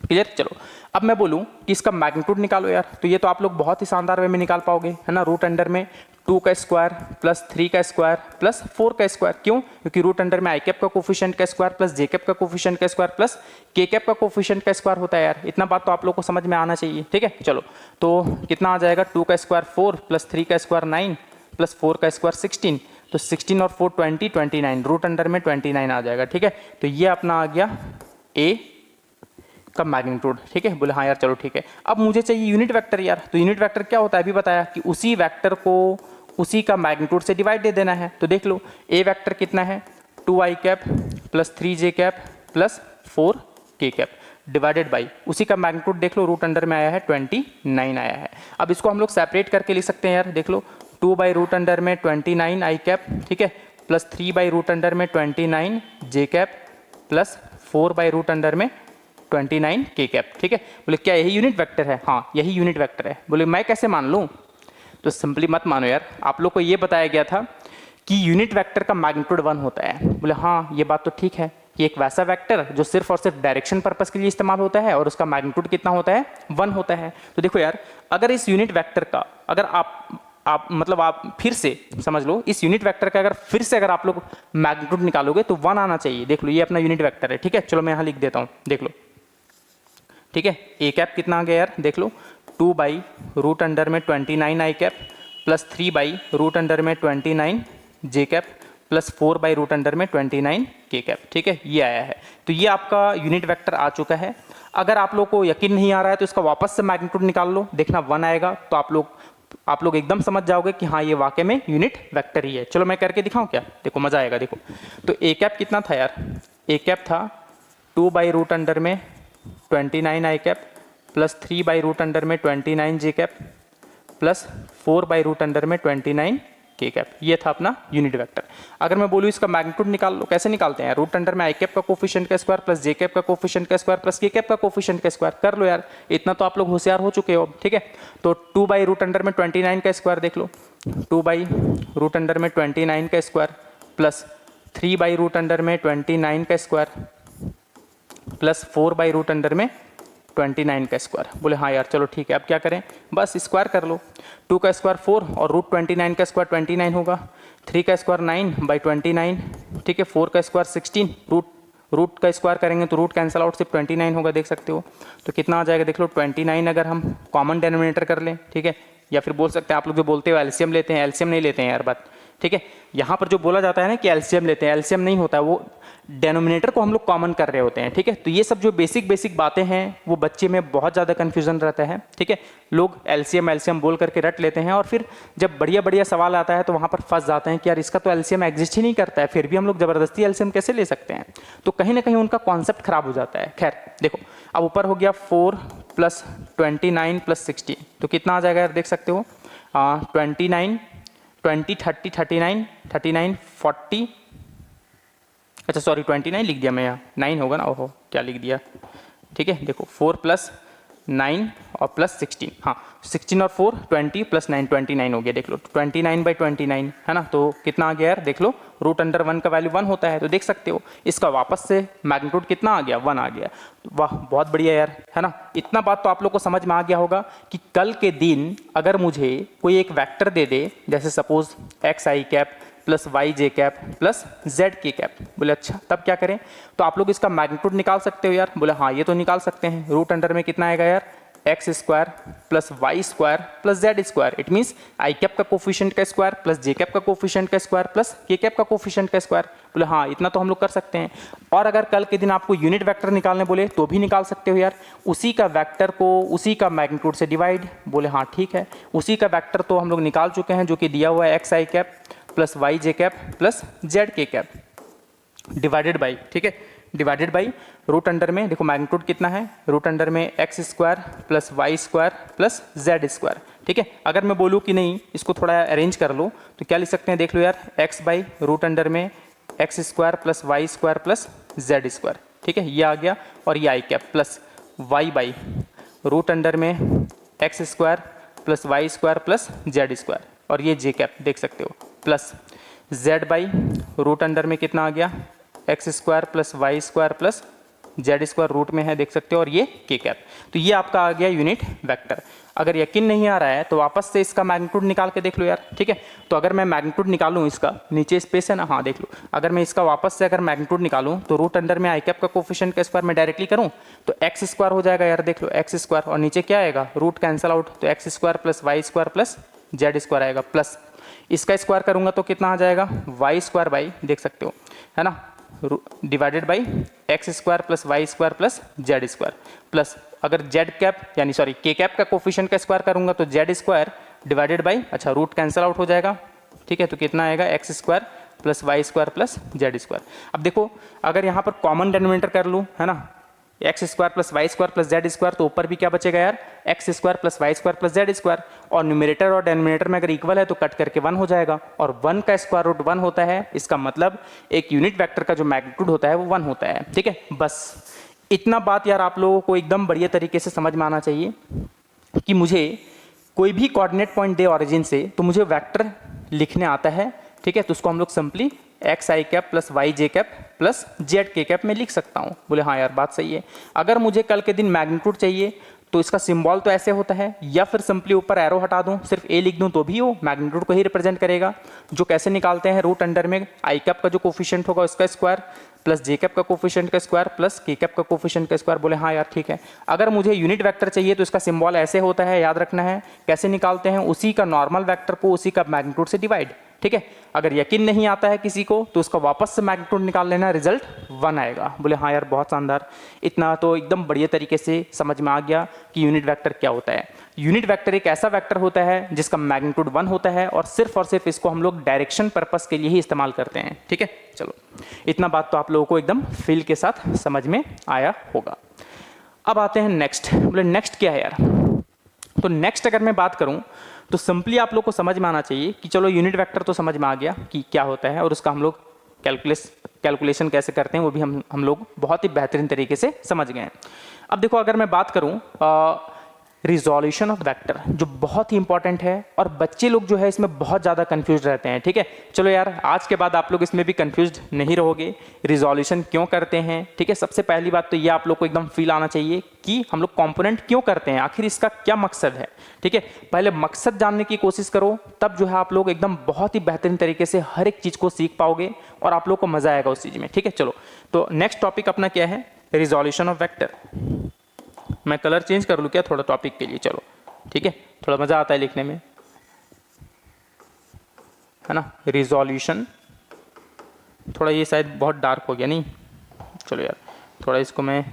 क्लियर। चलो अब मैं बोलूं कि इसका मैग्नीट्यूड निकालो यार, तो ये तो आप लोग बहुत ही शानदार वे में निकाल पाओगे, है ना, रूट अंडर में 2 का स्क्वायर प्लस 3 का स्क्वायर प्लस 4 का स्क्वायर। क्यों? क्योंकि रूट अंडर में आई कैप का कोफिशिएंट का स्क्वायर प्लस जे कैप का कोफिशिएंट का स्क्वायर प्लस के कैप का कोफिशिएंट का स्क्वायर होता है यार। इतना बात तो आप लोग को समझ में आना चाहिए, ठीक है। चलो तो कितना आ जाएगा, 2 का स्क्वायर 4 प्लस 3 का स्क्वायर 9 प्लस 4 का स्क्वायर 16, तो 16 और 4 20, 29, रूट अंडर में 29 आ जाएगा, ठीक है। तो ये अपना आ गया ए का मैग्नीट्यूड, ठीक है। बोले हाँ यार चलो ठीक है। अब मुझे चाहिए यूनिट वेक्टर यार, तो यूनिट वेक्टर क्या होता है अभी बताया कि उसी वेक्टर को उसी का मैग्नीट्यूड से डिवाइड दे देना है। तो देख लो ए वेक्टर कितना है, 2i cap plus 3j cap plus 4k cap divided by उसी का मैग्नीट्यूड देख लो, रूट अंडर में आया है 29 आया है। अब इसको हम लोग सेपरेट करके लिख सकते हैं यार, देख लो 2 बाई रूट अंडर में 29 आई कैप, ठीक है, प्लस 3 बाई रूट अंडर में 29 j cap plus 4 by root under में 29 के कैप, ठीक है। बोले क्या यही यूनिट वेक्टर है? हाँ यही यूनिट वेक्टर है। बोले मैं कैसे मान लूँ? तो सिंपली मत मानो यार, आप लोग को ये बताया गया था कि यूनिट वेक्टर का मैग्नीट्यूड 1 होता है। बोले हाँ ये बात तो ठीक है कि एक वैसा वेक्टर जो सिर्फ और सिर्फ डायरेक्शन पर्पस के लिए इस्तेमाल होता है और उसका मैग्नीट्यूड कितना होता है, 1 होता है। तो देखो यार अगर इस यूनिट वेक्टर का अगर आप मतलब आप फिर से समझ लो, इस यूनिट वेक्टर का अगर फिर से अगर आप लोग मैग्नीट्यूड निकालोगे तो 1 आना चाहिए। देख लो ये अपना यूनिट वेक्टर है, ठीक है। चलो मैं यहाँ लिख देता हूँ, देख लो, ठीक है। ए कैप कितना आ गया यार, देख लो 2 बाई रूट अंडर में 29 i cap plus 3 by root under में 29 j cap plus 4 by root under में 29 के कैप, ठीक है, ये आया है। तो ये आपका यूनिट वेक्टर आ चुका है। अगर आप लोग को यकीन नहीं आ रहा है तो इसका वापस से मैग्नीट्यूड निकाल लो, देखना 1 आएगा तो आप लोग एकदम समझ जाओगे कि हाँ ये वाकई में यूनिट वेक्टर ही है। चलो मैं करके दिखाऊं क्या, देखो मजा आएगा। देखो तो ए कैप कितना था यार, ए कैप था 2 बाई रूट अंडर में 29 i cap plus 3 by root under में 29 j cap plus 4 by root under में 29 के कैप, ये था अपना यूनिट वेक्टर। अगर मैं बोलूँ इसका मैग्नीट्यूड निकाल लो, कैसे निकालते हैं? रूट अंडर में आई कैप का कोफिशिएंट का स्क्वायर प्लस जे कैप का कोफिशिएंट का स्क्वायर प्लस के कैप का कोफिशिएंट का स्क्वायर कर लो यार, इतना तो आप लोग होशियार हो चुके हो, ठीक है। तो 2 बाई रूट अंडर में 29 का स्क्वायर देख लो, 2 बाई रूट अंडर में 29 का square plus 3 by root under में 29 का square plus 4 by root under में 29 का स्क्वायर। बोले हाँ यार चलो ठीक है, अब क्या करें, बस स्क्वायर कर लो। 2 का स्क्वायर 4 और रूट 29 का स्क्वायर 29 होगा, 3 का स्क्वायर 9 बाई 29, ठीक है, 4 का स्क्वायर 16, रूट का स्क्वायर करेंगे तो रूट कैंसिल आउट सिर्फ 29 होगा, देख सकते हो। तो कितना आ जाएगा देख लो 29, अगर हम कॉमन डेनोमिनेटर कर लें, ठीक है, या फिर बोल सकते हैं आप लोग जो बोलते हो एलसीएम लेते हैं, एलसीएम नहीं लेते हैं यार बात, ठीक है। यहाँ पर जो बोला जाता है ना कि एलसीएम लेते हैं, एलसीएम नहीं होता है, वो डेनोमिनेटर को हम लोग कॉमन कर रहे होते हैं, ठीक है। तो ये सब जो बेसिक बातें हैं वो बच्चे में बहुत ज़्यादा कन्फ्यूजन रहता है, ठीक है। लोग एलसीएम बोल करके रट लेते हैं और फिर जब बढ़िया सवाल आता है तो वहाँ पर फंस जाते हैं कि यार इसका तो एलसीएम एग्जिस्ट ही नहीं करता है, फिर भी हम लोग ज़बरदस्ती एलसीएम कैसे ले सकते हैं। तो कहीं ना कहीं उनका कॉन्सेप्ट खराब हो जाता है। खैर देखो अब ऊपर हो गया 4 प्लस 29 प्लस 16, तो कितना आ जाएगा यार देख सकते हो 29 20 30 39 39 40, अच्छा सॉरी 29 लिख दिया मैं, यहाँ 9 होगा ना, ओहो क्या लिख दिया, ठीक है देखो 4 प्लस 9 और प्लस 16, हाँ 16 और 4 20 प्लस 9 29 हो गया, देख लो 29/29 है ना, तो कितना आ गया यार देख लो, रूट अंडर 1 का वैल्यू 1 होता है, तो देख सकते हो इसका वापस से मैग्नीट्यूड कितना आ गया 1 आ गया, वाह बहुत बढ़िया यार है ना। इतना बात तो आप लोग को समझ में आ गया होगा कि कल के दिन अगर मुझे कोई एक वेक्टर दे दे, जैसे सपोज एक्स आई कैप प्लस वाई जे कैप प्लस जेड के कैप, बोले अच्छा तब क्या करें, तो आप लोग इसका मैग्नीट्यूड निकाल सकते हो यार, बोले हाँ ये तो निकाल सकते हैं, रूट अंडर में कितना आएगा यार X square plus Y square plus Z square, it means I cap का कोफिशिएंट का स्क्वायर प्लस जे कैप का कोफिशिएंट का स्क्वायर प्लस के कैप का कोफिशिएंट का स्क्वायर, बोले हाँ इतना तो हम लोग कर सकते हैं। और अगर कल के दिन आपको यूनिट वेक्टर निकालने बोले तो भी निकाल सकते हो यार, उसी का वेक्टर को उसी का मैग्नीट्यूड से डिवाइड, बोले हाँ ठीक है, उसी का वेक्टर तो हम लोग निकाल चुके हैं जो कि दिया हुआ है एक्स आई कैप प्लस वाई जे कैप प्लस जेड के कैप डिवाइडेड बाई, ठीक है डिवाइडेड बाई रूट अंडर में देखो मैग्नीट्यूड कितना है, रूट अंडर में x square plus Y square plus Z square, ठीक है। अगर मैं बोलूँ कि नहीं इसको थोड़ा अरेंज कर लो तो क्या लिख सकते हैं देख लो यार, एक्स बाई रूट अंडर में x square plus Y square plus Z square, ठीक है ये आ गया, और ये i cap plus y by root under में x square plus Y square plus Z square, और ये जे कैप देख सकते हो plus z by root under में कितना आ गया x square plus Y square plus Z square root में है देख सकते हो, और ये के कैप, तो ये आपका आ गया यूनिट वेक्टर। अगर यकीन नहीं आ रहा है तो वापस से इसका मैग्नीट्यूड निकाल के देख लो यार, ठीक है। तो अगर मैं मैग्नीट्यूड निकालूं इसका, नीचे स्पेस है ना, हाँ देख लो, अगर मैं इसका वापस से अगर मैग्नीट्यूड निकालूं तो रूट अंडर में आई कैप का कोफिशिएंट का स्क्वायर मैं डायरेक्टली करूं तो एक्स स्क्वायर हो जाएगा यार, देख लो एक्स स्क्वायर, और नीचे क्या आएगा रूट कैंसल आउट, तो X square plus Y square plus Z square आएगा, प्लस इसका स्क्वायर करूंगा तो कितना आ जाएगा वाई स्क्वायर बाई देख सकते हो है ना, divided by X square plus Y square plus Z square, plus अगर जेड कैप यानी सॉरी के कैप का कोफिशिएंट का स्क्वायर करूंगा तो जेड स्क्वायर डिवाइडेड बाई, अच्छा रूट कैंसल आउट हो जाएगा, ठीक है, तो कितना आएगा X square plus Y square plus Z square. अब देखो अगर यहाँ पर कॉमन डिनोमिनेटर कर लूँ है ना, X square plus Y square plus Z square, तो ऊपर भी क्या बचेगा यार X square plus Y square plus Z square, और न्यूमरेटर और डेनोमिनेटर में अगर इक्वल है तो कट करके 1 हो जाएगा, और 1 का स्क्वायर रूट 1 होता है, इसका मतलब एक यूनिट वेक्टर का जो मैग्नीट्यूड होता है वो 1 होता है, ठीक है। बस इतना बात यार आप लोगों को एकदम बढ़िया तरीके से समझ में आना चाहिए कि मुझे कोई भी कोऑर्डिनेट पॉइंट दे ऑरिजिन से तो मुझे वेक्टर लिखने आता है, ठीक है, तो उसको हम लोग सिंपली एक्स आई कैप प्लस वाई जे कैप प्लस जेड के कैप में लिख सकता हूँ, बोले हाँ यार बात सही है। अगर मुझे कल के दिन मैग्नीट्यूड चाहिए तो इसका सिंबल तो ऐसे होता है, या फिर सिंपली ऊपर एरो हटा दूं सिर्फ ए लिख दूं तो भी वो मैग्नीट्यूड को ही रिप्रेजेंट करेगा, जो कैसे निकालते हैं रूट अंडर में आई कैप का जो कोफिशिएंट होगा उसका स्क्वायर प्लस जे कैप का कोफिशिएंट का स्क्वायर प्लस के कैप का कोफिशिएंट का स्क्वायर, बोले हाँ यार ठीक है। अगर मुझे यूनिट वेक्टर चाहिए तो इसका सिंबल ऐसे होता है, याद रखना है कैसे निकालते हैं, उसी का नॉर्मल वेक्टर को उसी का मैग्नीट्यूड से डिवाइड, ठीक है। अगर यकीन नहीं आता है किसी को तो उसका वापस से मैग्नीट्यूड निकाल लेना, रिजल्ट 1 आएगा, बोले हाँ यार बहुत शानदार, इतना तो एकदम बढ़िया तरीके से समझ में आ गया कि यूनिट वेक्टर क्या होता है। यूनिट वेक्टर एक ऐसा वेक्टर होता है जिसका मैग्नीट्यूड 1 होता है, और सिर्फ इसको हम लोग डायरेक्शन पर्पस के लिए ही इस्तेमाल करते हैं, ठीक है। चलो इतना बात तो आप लोगों को एकदम फील के साथ समझ में आया होगा। अब आते हैं नेक्स्ट, बोले नेक्स्ट क्या है यार, तो नेक्स्ट अगर मैं बात करूं तो सिंपली आप लोग को समझ में आना चाहिए कि चलो यूनिट वेक्टर तो समझ में आ गया कि क्या होता है, और उसका हम लोग कैलकुलेशन कैसे करते हैं वो भी हम लोग बहुत ही बेहतरीन तरीके से समझ गए हैं। अब देखो अगर मैं बात करूं रिजोल्यूशन ऑफ वेक्टर, जो बहुत ही इंपॉर्टेंट है, और बच्चे लोग जो है इसमें बहुत ज़्यादा कंफ्यूज रहते हैं, ठीक है। चलो यार आज के बाद आप लोग इसमें भी कंफ्यूज नहीं रहोगे, रिजोल्यूशन क्यों करते हैं, ठीक है। सबसे पहली बात तो ये आप लोग को एकदम फील आना चाहिए कि हम लोग कंपोनेंट क्यों करते हैं, आखिर इसका क्या मकसद है, ठीक है। पहले मकसद जानने की कोशिश करो, तब जो है आप लोग एकदम बहुत ही बेहतरीन तरीके से हर एक चीज़ को सीख पाओगे और आप लोग को मज़ा आएगा उस चीज़ में, ठीक है। चलो तो नेक्स्ट टॉपिक अपना क्या है, रिजोल्यूशन ऑफ वेक्टर। मैं कलर चेंज कर लूँ क्या थोड़ा टॉपिक के लिए, चलो ठीक है, थोड़ा मज़ा आता है लिखने में, है ना। रिजोल्यूशन, थोड़ा ये शायद बहुत डार्क हो गया नहीं, चलो यार थोड़ा इसको मैं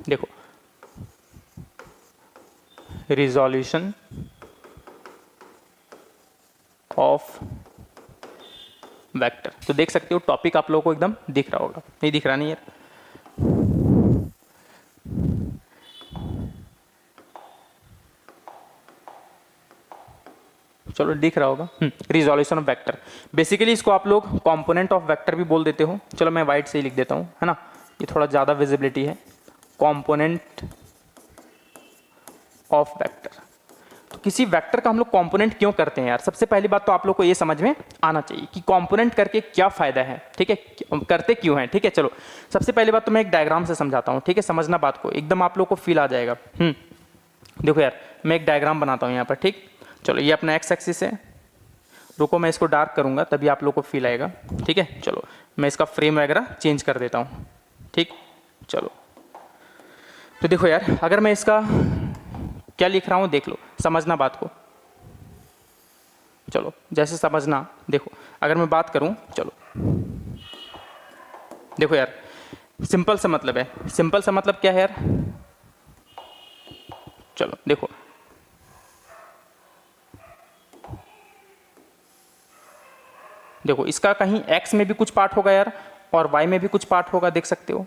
देखो रिजोल्यूशन ऑफ वेक्टर, तो देख सकते हो टॉपिक आप लोगों को एकदम दिख रहा होगा, नहीं दिख रहा नहीं यार, चलो दिख रहा होगा, रिजोल्यूशन ऑफ वेक्टर। बेसिकली इसको आप लोग कंपोनेंट ऑफ वेक्टर भी बोल देते हो, चलो मैं वाइट से ही लिख देता हूँ, है ना, ये थोड़ा ज़्यादा विजिबिलिटी है। कंपोनेंट ऑफ वेक्टर, तो किसी वेक्टर का हम लोग कंपोनेंट क्यों करते हैं यार? सबसे पहली बात तो आप लोग को ये समझ में आना चाहिए कि कंपोनेंट करके क्या फ़ायदा है, ठीक है, करते क्यों हैं, ठीक है। चलो सबसे पहली बात तो मैं एक डायग्राम से समझाता हूँ, ठीक है, समझना बात को, एकदम आप लोग को फील आ जाएगा। देखो यार मैं एक डायग्राम बनाता हूँ यहाँ पर, ठीक। चलो ये अपना एक्स एक्सिस है, रुको मैं इसको डार्क करूँगा तभी आप लोग को फील आएगा, ठीक है। चलो मैं इसका फ्रेम वगैरह चेंज कर देता हूँ, ठीक। चलो तो देखो यार, अगर मैं इसका क्या लिख रहा हूँ देख लो, समझना बात को। चलो जैसे समझना, देखो अगर मैं बात करूँ, चलो देखो यार, सिंपल सा मतलब है, सिंपल सा मतलब क्या है यार, चलो देखो देखो इसका कहीं x में भी कुछ पार्ट होगा यार और y में भी कुछ पार्ट होगा, देख सकते हो,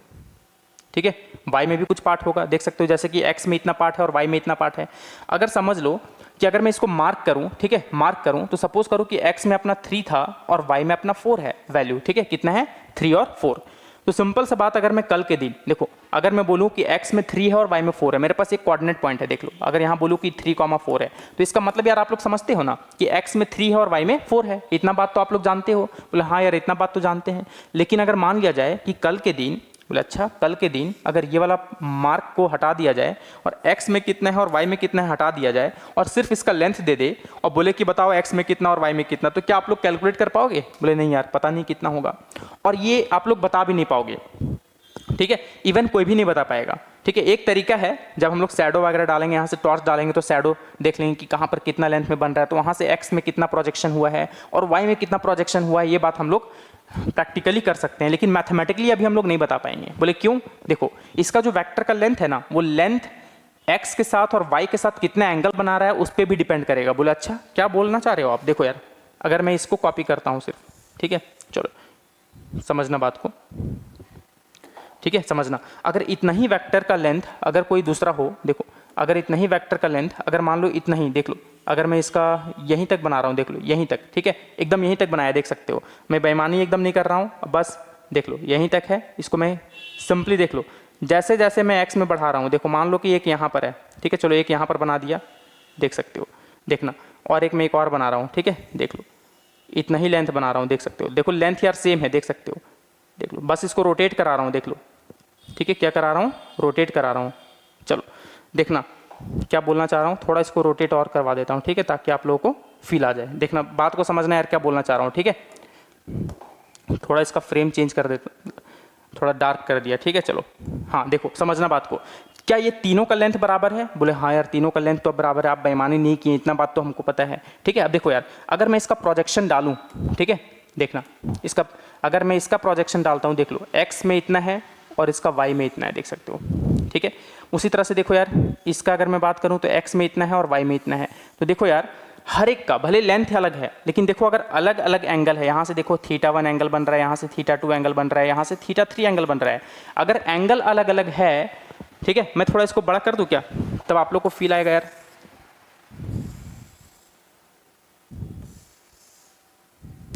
ठीक है। y में भी कुछ पार्ट होगा, देख सकते हो, जैसे कि x में इतना पार्ट है और y में इतना पार्ट है। अगर समझ लो कि अगर मैं इसको मार्क करूं, ठीक है, मार्क करूं, तो सपोज करूं कि x में अपना 3 था और y में अपना 4 है वैल्यू, ठीक है, कितना है 3 और 4। तो सिंपल सा बात, अगर मैं कल के दिन देखो, अगर मैं बोलूं कि x में 3 है और y में 4 है, मेरे पास एक कोऑर्डिनेट पॉइंट है, देख लो, अगर यहाँ बोलूं कि 3,4 है, तो इसका मतलब यार आप लोग समझते हो ना कि x में 3 है और y में 4 है। इतना बात तो आप लोग जानते हो। बोले हाँ यार इतना बात तो जानते हैं, लेकिन अगर मान लिया जाए कि कल के दिन, बोले अच्छा कल के दिन अगर ये वाला मार्क को हटा दिया जाए और x में कितना है और y में कितना है हटा दिया जाए और सिर्फ इसका लेंथ दे दे और बोले कि बताओ x में कितना और y में कितना, तो क्या आप लोग कैलकुलेट कर पाओगे? बोले नहीं यार पता नहीं कितना होगा, और ये आप लोग बता भी नहीं पाओगे, ठीक है, इवन कोई भी नहीं बता पाएगा, ठीक है। एक तरीका है, जब हम लोग शैडो वगैरह डालेंगे, यहाँ से टॉर्च डालेंगे तो शैडो देख लेंगे कि कहाँ पर कितना लेंथ में बन रहा है, तो वहाँ से x में कितना प्रोजेक्शन हुआ है और y में कितना प्रोजेक्शन हुआ है, ये बात हम लोग प्रैक्टिकली कर सकते हैं, लेकिन मैथमेटिकली अभी हम लोग नहीं बता पाएंगे। बोले क्यों? देखो इसका जो वेक्टर का लेंथ है ना, वो लेंथ x के साथ और y के साथ कितना एंगल बना रहा है उस पर भी डिपेंड करेगा। बोले अच्छा क्या बोलना चाह रहे हो आप? देखो यार अगर मैं इसको कॉपी करता हूँ सिर्फ, ठीक है, चलो समझना बात को, ठीक है, समझना। अगर इतना ही वेक्टर का लेंथ अगर कोई दूसरा हो, देखो अगर इतना ही वेक्टर का लेंथ अगर मान लो इतना ही, देख लो अगर मैं इसका यहीं तक बना रहा हूँ, देख लो यहीं तक, ठीक है, एकदम यहीं तक बनाया, देख सकते हो, मैं बेईमानी एकदम नहीं कर रहा हूँ, बस देख लो यहीं तक है, इसको मैं सिंपली देख लो, जैसे जैसे मैं x में बढ़ा रहा हूँ, देखो मान लो कि एक यहाँ पर है, ठीक है, चलो एक यहाँ पर बना दिया, देख सकते हो, देखना, और एक मैं एक और बना रहा हूँ, ठीक है, देख लो इतना ही लेंथ बना रहा हूँ, देख सकते हो, देखो लेंथ यार सेम है, देख सकते हो, देख लो, बस इसको रोटेट करा रहा हूँ, देख लो, ठीक है, क्या करा रहा हूँ? रोटेट करा रहा हूँ। चलो देखना क्या बोलना चाह रहा हूँ, थोड़ा इसको रोटेट और करवा देता हूँ, ठीक है, ताकि आप लोगों को फील आ जाए, देखना बात को समझना यार क्या बोलना चाह रहा हूँ, ठीक है। थोड़ा इसका फ्रेम चेंज कर देता, थोड़ा डार्क कर दिया, ठीक है, चलो हाँ देखो समझना बात को, क्या ये तीनों का लेंथ बराबर है? बोले हाँ यार तीनों का लेंथ तो बराबर है, आप बेईमानी नहीं किए, इतना बात तो हमको पता है, ठीक है। अब देखो यार अगर मैं इसका प्रोजेक्शन डालूँ, ठीक है, देखना इसका, अगर मैं इसका प्रोजेक्शन डालता हूँ, देख लो x में इतना है और इसका y में इतना है, देख सकते हो, ठीक है। उसी तरह से देखो यार इसका अगर मैं बात करूँ तो x में इतना है और y में इतना है, तो देखो यार हर एक का भले लेंथ अलग है, लेकिन देखो अगर अलग अलग एंगल है, यहाँ से देखो θ1 एंगल बन रहा है, यहाँ से θ2 एंगल बन रहा है, यहाँ से θ3 एंगल बन रहा है, अगर एंगल अलग अलग है, ठीक है, मैं थोड़ा इसको बड़ा कर दूं क्या, तब आप लोग को फील आएगा यार,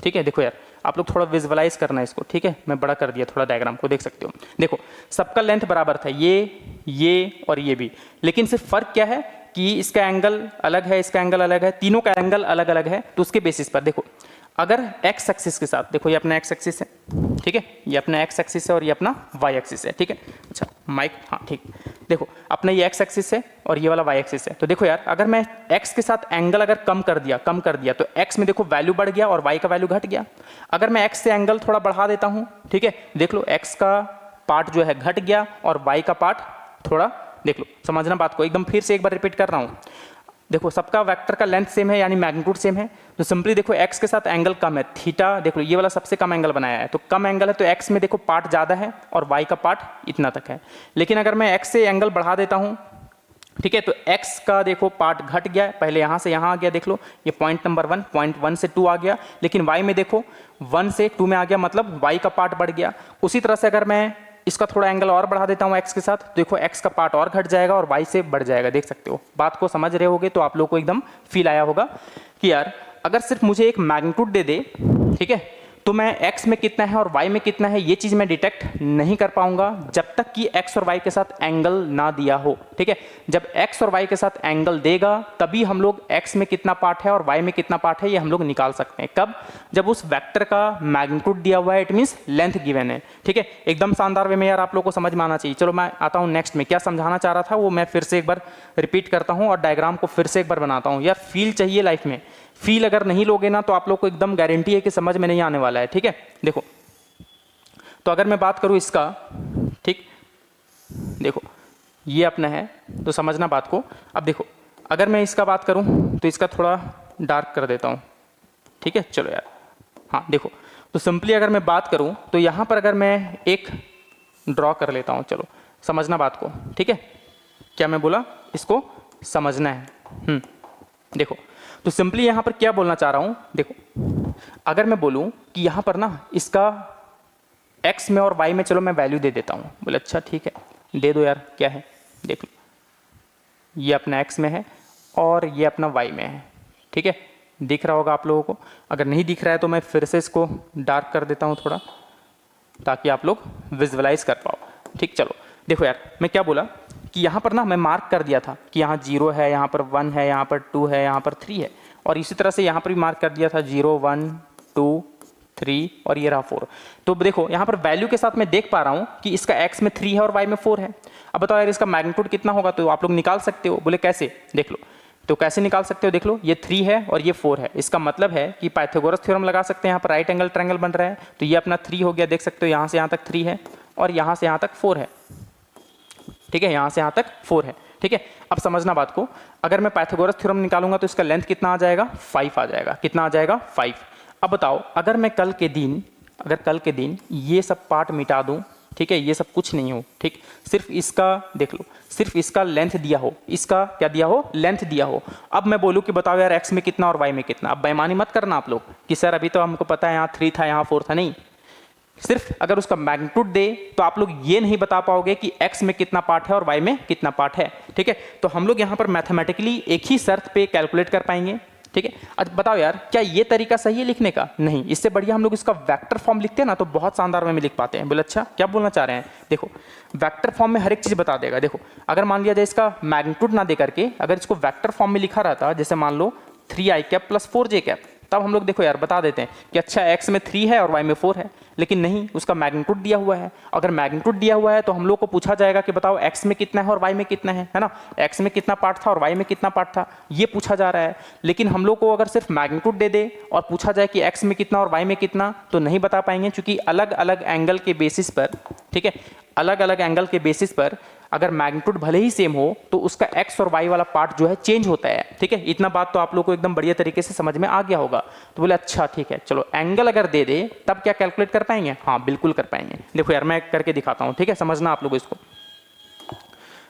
ठीक है। देखो यार आप लोग थोड़ा विजुअलाइज करना है इसको, ठीक है, मैं बड़ा कर दिया थोड़ा डायग्राम को, देख सकते हो, देखो सबका लेंथ बराबर था, ये और ये भी, लेकिन सिर्फ फर्क क्या है कि इसका एंगल अलग है, इसका एंगल अलग है, तीनों का एंगल अलग अलग है, तो उसके बेसिस पर देखो अगर x एक्सिस के साथ, देखो ये अपना x एक्सिस है, ठीक है, ये अपना x एक्सिस है और ये अपना y एक्सिस है, ठीक है, अच्छा माइक हाँ ठीक, देखो अपना ये x एक्सिस है और ये वाला y एक्सिस है, तो देखो यार अगर मैं x के साथ एंगल अगर कम कर दिया तो x में देखो वैल्यू बढ़ गया और y का वैल्यू घट गया। अगर मैं x से एंगल थोड़ा बढ़ा देता हूँ, ठीक है, देख लो x का पार्ट जो है घट गया और y का पार्ट थोड़ा, देख लो समझना बात को, एकदम फिर से एक बार रिपीट कर रहा हूँ, देखो सबका वेक्टर का लेंथ सेम है यानी मैग्नीट्यूड सेम है, तो सिंपली देखो x के साथ एंगल कम है, थीटा देख लो ये वाला सबसे कम एंगल बनाया है, तो कम एंगल है तो x में देखो पार्ट ज़्यादा है और y का पार्ट इतना तक है। लेकिन अगर मैं x से एंगल बढ़ा देता हूँ, ठीक है, तो x का देखो पार्ट घट गया, पहले यहाँ से यहाँ आ गया, देख लो ये पॉइंट नंबर 1, पॉइंट 1 से 2 आ गया, लेकिन y में देखो 1 से 2 में आ गया, मतलब y का पार्ट बढ़ गया। उसी तरह से अगर मैं इसका थोड़ा एंगल और बढ़ा देता हूँ एक्स के साथ, देखो एक्स का पार्ट और घट जाएगा और वाई से बढ़ जाएगा, देख सकते हो। बात को समझ रहे होगे तो आप लोग को एकदम फील आया होगा कि यार अगर सिर्फ मुझे एक मैग्नीट्यूड दे दे, ठीक है, तो मैं x में कितना है और y में कितना है ये चीज़ मैं डिटेक्ट नहीं कर पाऊंगा जब तक कि x और y के साथ एंगल ना दिया हो, ठीक है। जब x और y के साथ एंगल देगा तभी हम लोग x में कितना पार्ट है और y में कितना पार्ट है ये हम लोग निकाल सकते हैं। कब? जब उस वेक्टर का मैग्नीट्यूड दिया हुआ है, इट मीन्स लेंथ गिवन है, ठीक है। एकदम शानदार वे में यार आप लोग को समझ में आना चाहिए। चलो मैं आता हूँ नेक्स्ट में, क्या समझाना चाह रहा था वो मैं फिर से एक बार रिपीट करता हूँ और डायग्राम को फिर से एक बार बनाता हूँ। यार फील चाहिए लाइफ में, फील अगर नहीं लोगे ना तो आप लोग को एकदम गारंटी है कि समझ में नहीं आने वाला है, ठीक है। देखो तो अगर मैं बात करूं इसका, ठीक, देखो ये अपना है तो समझना बात को। अब देखो अगर मैं इसका बात करूं तो इसका थोड़ा डार्क कर देता हूं, ठीक है। चलो यार, हाँ देखो तो सिंपली अगर मैं बात करूं तो यहां पर अगर मैं एक ड्रॉ कर लेता हूं, चलो समझना बात को, ठीक है। क्या मैं बोला, इसको समझना है। देखो तो सिंपली यहाँ पर क्या बोलना चाह रहा हूँ, देखो अगर मैं बोलूँ कि यहाँ पर ना इसका x में और y में चलो मैं वैल्यू दे देता हूँ, बोले अच्छा ठीक है दे दो यार, क्या है देख लो, ये अपना x में है और ये अपना y में है, ठीक है। दिख रहा होगा आप लोगों को, अगर नहीं दिख रहा है तो मैं फिर से इसको डार्क कर देता हूँ थोड़ा ताकि आप लोग विजुअलाइज कर पाओ, ठीक। चलो देखो यार मैं क्या बोला कि यहाँ पर ना मैं मार्क कर दिया था कि यहाँ 0 है, यहाँ पर 1 है, यहाँ पर 2 है, यहाँ पर 3 है, और इसी तरह से यहाँ पर भी मार्क कर दिया था 0 1 2 3 और ये रहा 4। तो देखो यहाँ पर वैल्यू के साथ मैं देख पा रहा हूँ कि इसका x में 3 है और y में 4 है। अब बताओ यार इसका मैग्नीट्यूड कितना होगा, तो आप लोग निकाल सकते हो। बोले कैसे, देख लो तो कैसे निकाल सकते हो, देख लो ये 3 है और ये 4 है, इसका मतलब है कि पाइथागोरस थ्योरम लगा सकते हैं। यहाँ पर राइट एंगल ट्रायंगल बन रहा है तो ये अपना 3 हो गया, देख सकते हो यहाँ से यहाँ तक 3 है और यहाँ से यहाँ तक 4 है, ठीक है, यहाँ से यहाँ तक 4 है, ठीक है। अब समझना बात को, अगर मैं पाइथागोरस थ्योरम निकालूंगा तो इसका लेंथ कितना आ जाएगा, 5 आ जाएगा। कितना आ जाएगा, 5। अब बताओ अगर मैं कल के दिन ये सब पार्ट मिटा दूं, ठीक है, ये सब कुछ नहीं हो, ठीक, सिर्फ इसका देख लो, सिर्फ इसका लेंथ दिया हो, इसका क्या दिया हो, लेंथ दिया हो। अब मैं बोलूँ कि बताओ यार x में कितना और y में कितना। अब बेईमानी मत करना आप लोग कि सर अभी तो हमको पता है यहाँ 3 था यहाँ 4 था, नहीं, सिर्फ अगर उसका मैग्नीट्यूड दे तो आप लोग ये नहीं बता पाओगे कि x में कितना पार्ट है और y में कितना पार्ट है, ठीक है। तो हम लोग यहाँ पर मैथमेटिकली एक ही शर्त पे कैलकुलेट कर पाएंगे, ठीक है। अब बताओ यार क्या ये तरीका सही है लिखने का, नहीं, इससे बढ़िया हम लोग इसका वेक्टर फॉर्म लिखते हैं ना तो बहुत शानदार वे में लिख पाते हैं। बोले अच्छा क्या बोलना चाह रहे हैं, देखो वेक्टर फॉर्म में हर एक चीज़ बता देगा। देखो अगर मान लिया जाए इसका मैग्नीट्यूड ना दे करके अगर इसको वेक्टर फॉर्म में लिखा रहता, जैसे मान लो 3i cap plus 4j cap, तब हम लोग देखो यार बता देते हैं कि अच्छा x में 3 है और y में 4 है, लेकिन नहीं, उसका मैग्नीट्यूड दिया हुआ है। अगर मैग्नीट्यूड दिया हुआ है तो हम लोग को पूछा जाएगा कि बताओ x में कितना है और y में कितना है ना, x में कितना पार्ट था और y में कितना पार्ट था, ये पूछा जा रहा है। लेकिन हम लोग को अगर सिर्फ मैग्नीट्यूड दे दे और पूछा जाए कि x में कितना और y में कितना, तो नहीं बता पाएंगे, क्योंकि अलग अलग एंगल के बेसिस पर, ठीक है, अलग अलग एंगल के बेसिस पर अगर मैग्नीट्यूड भले ही सेम हो तो उसका x और y वाला पार्ट जो है चेंज होता है, ठीक है। इतना बात तो आप लोग को एकदम बढ़िया तरीके से समझ में आ गया होगा। तो बोले अच्छा ठीक है, चलो एंगल अगर दे दे तब क्या कैलकुलेट कर पाएंगे, हाँ बिल्कुल कर पाएंगे। देखो यार मैं करके दिखाता हूँ, ठीक है, समझना आप लोग इसको,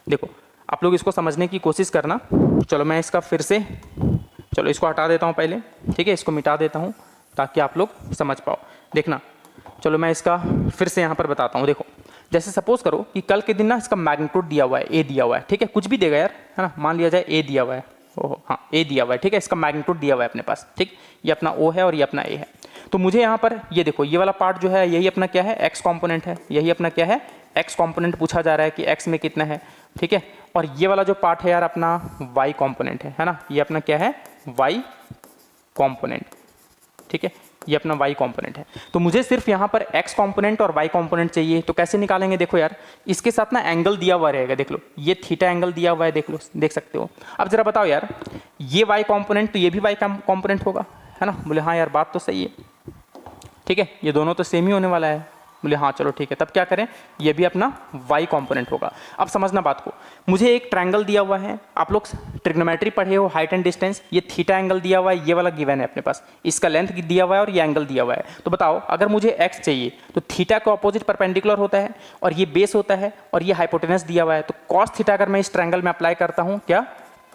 देखो आप लोग इसको समझने की कोशिश करना। चलो मैं इसका फिर से, चलो इसको हटा देता हूँ पहले, ठीक है, इसको मिटा देता हूँ ताकि आप लोग समझ पाओ। देखना, चलो मैं इसका फिर से यहाँ पर बताता हूँ। देखो जैसे सपोज करो कि कल के दिन ना इसका मैग्नीट्यूड दिया हुआ है, ए दिया हुआ है, ठीक है, कुछ भी देगा यार, है ना, मान लिया जाए ए दिया हुआ है, ओहो हाँ ए दिया हुआ है, ठीक है, इसका मैग्नीट्यूड दिया हुआ है अपने पास, ठीक, ये अपना ओ है और ये अपना ए है। तो मुझे यहाँ पर ये देखो ये वाला पार्ट जो है यही अपना क्या है, एक्स कॉम्पोनेंट है, यही अपना क्या है, एक्स कॉम्पोनेंट पूछा जा रहा है कि एक्स में कितना है, ठीक है। और ये वाला जो पार्ट है यार अपना वाई कॉम्पोनेंट है ना, ये अपना क्या है, वाई कॉम्पोनेंट, ठीक है, ये अपना y कंपोनेंट है। तो मुझे सिर्फ यहाँ पर x कंपोनेंट और y कंपोनेंट चाहिए, तो कैसे निकालेंगे, देखो यार इसके साथ ना एंगल दिया हुआ रहेगा, देख लो ये थीटा एंगल दिया हुआ है, देख लो, देख सकते हो। अब जरा बताओ यार ये y कंपोनेंट तो ये भी y कंपोनेंट होगा, है ना, बोले हाँ यार बात तो सही है, ठीक है, ये दोनों तो सेम ही होने वाला है, बोले हाँ चलो ठीक है, तब क्या करें, ये भी अपना y कंपोनेंट होगा। अब समझना बात को, मुझे एक ट्रायंगल दिया हुआ है, आप लोग ट्रिग्नोमेट्री पढ़े हो, हाइट एंड डिस्टेंस, ये थीटा एंगल दिया हुआ है, ये वाला गिवन है अपने पास, इसका लेंथ दिया हुआ है और ये एंगल दिया हुआ है। तो बताओ अगर मुझे x चाहिए तो थीटा का ऑपोजिट परपेंडिकुलर होता है और ये बेस होता है और ये हाइपोटेनस दिया हुआ है। तो कॉस थीटा अगर मैं इस ट्रायंगल में अप्लाई करता हूँ, क्या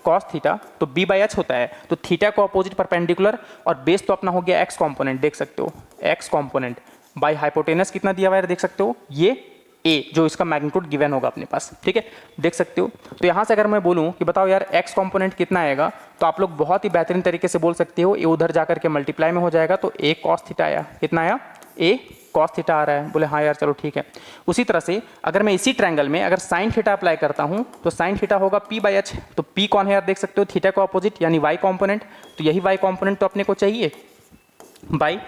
कॉस थीटा, तो b बाई एच होता है, तो थीटा को ऑपोजिट परपेंडिकुलर और बेस तो अपना हो गया x कंपोनेंट, देख सकते हो x कंपोनेंट बाई हाइपोटेनस कितना दिया हुआ है देख सकते हो, ये ए, जो इसका मैग्नीट्यूड गिवन होगा अपने पास, ठीक है, देख सकते हो। तो यहाँ से अगर मैं बोलूँ कि बताओ यार एक्स कॉम्पोनेंट कितना आएगा, तो आप लोग बहुत ही बेहतरीन तरीके से बोल सकते हो, ए उधर जाकर के मल्टीप्लाई में हो जाएगा, तो ए कॉस थीटा आया, कितना आया, ए कॉस थीटा आ रहा है। बोले हाँ यार चलो ठीक है। उसी तरह से अगर मैं इसी ट्रायंगल में अगर साइन थीटा अप्लाई करता हूँ तो साइन थीटा होगा पी बाई एच। तो पी कौन है यार, देख सकते हो, थीटा का ऑपोजिट यानी वाई कॉम्पोनेंट। तो यही वाई कॉम्पोनेंट तो अपने को चाहिए। बाई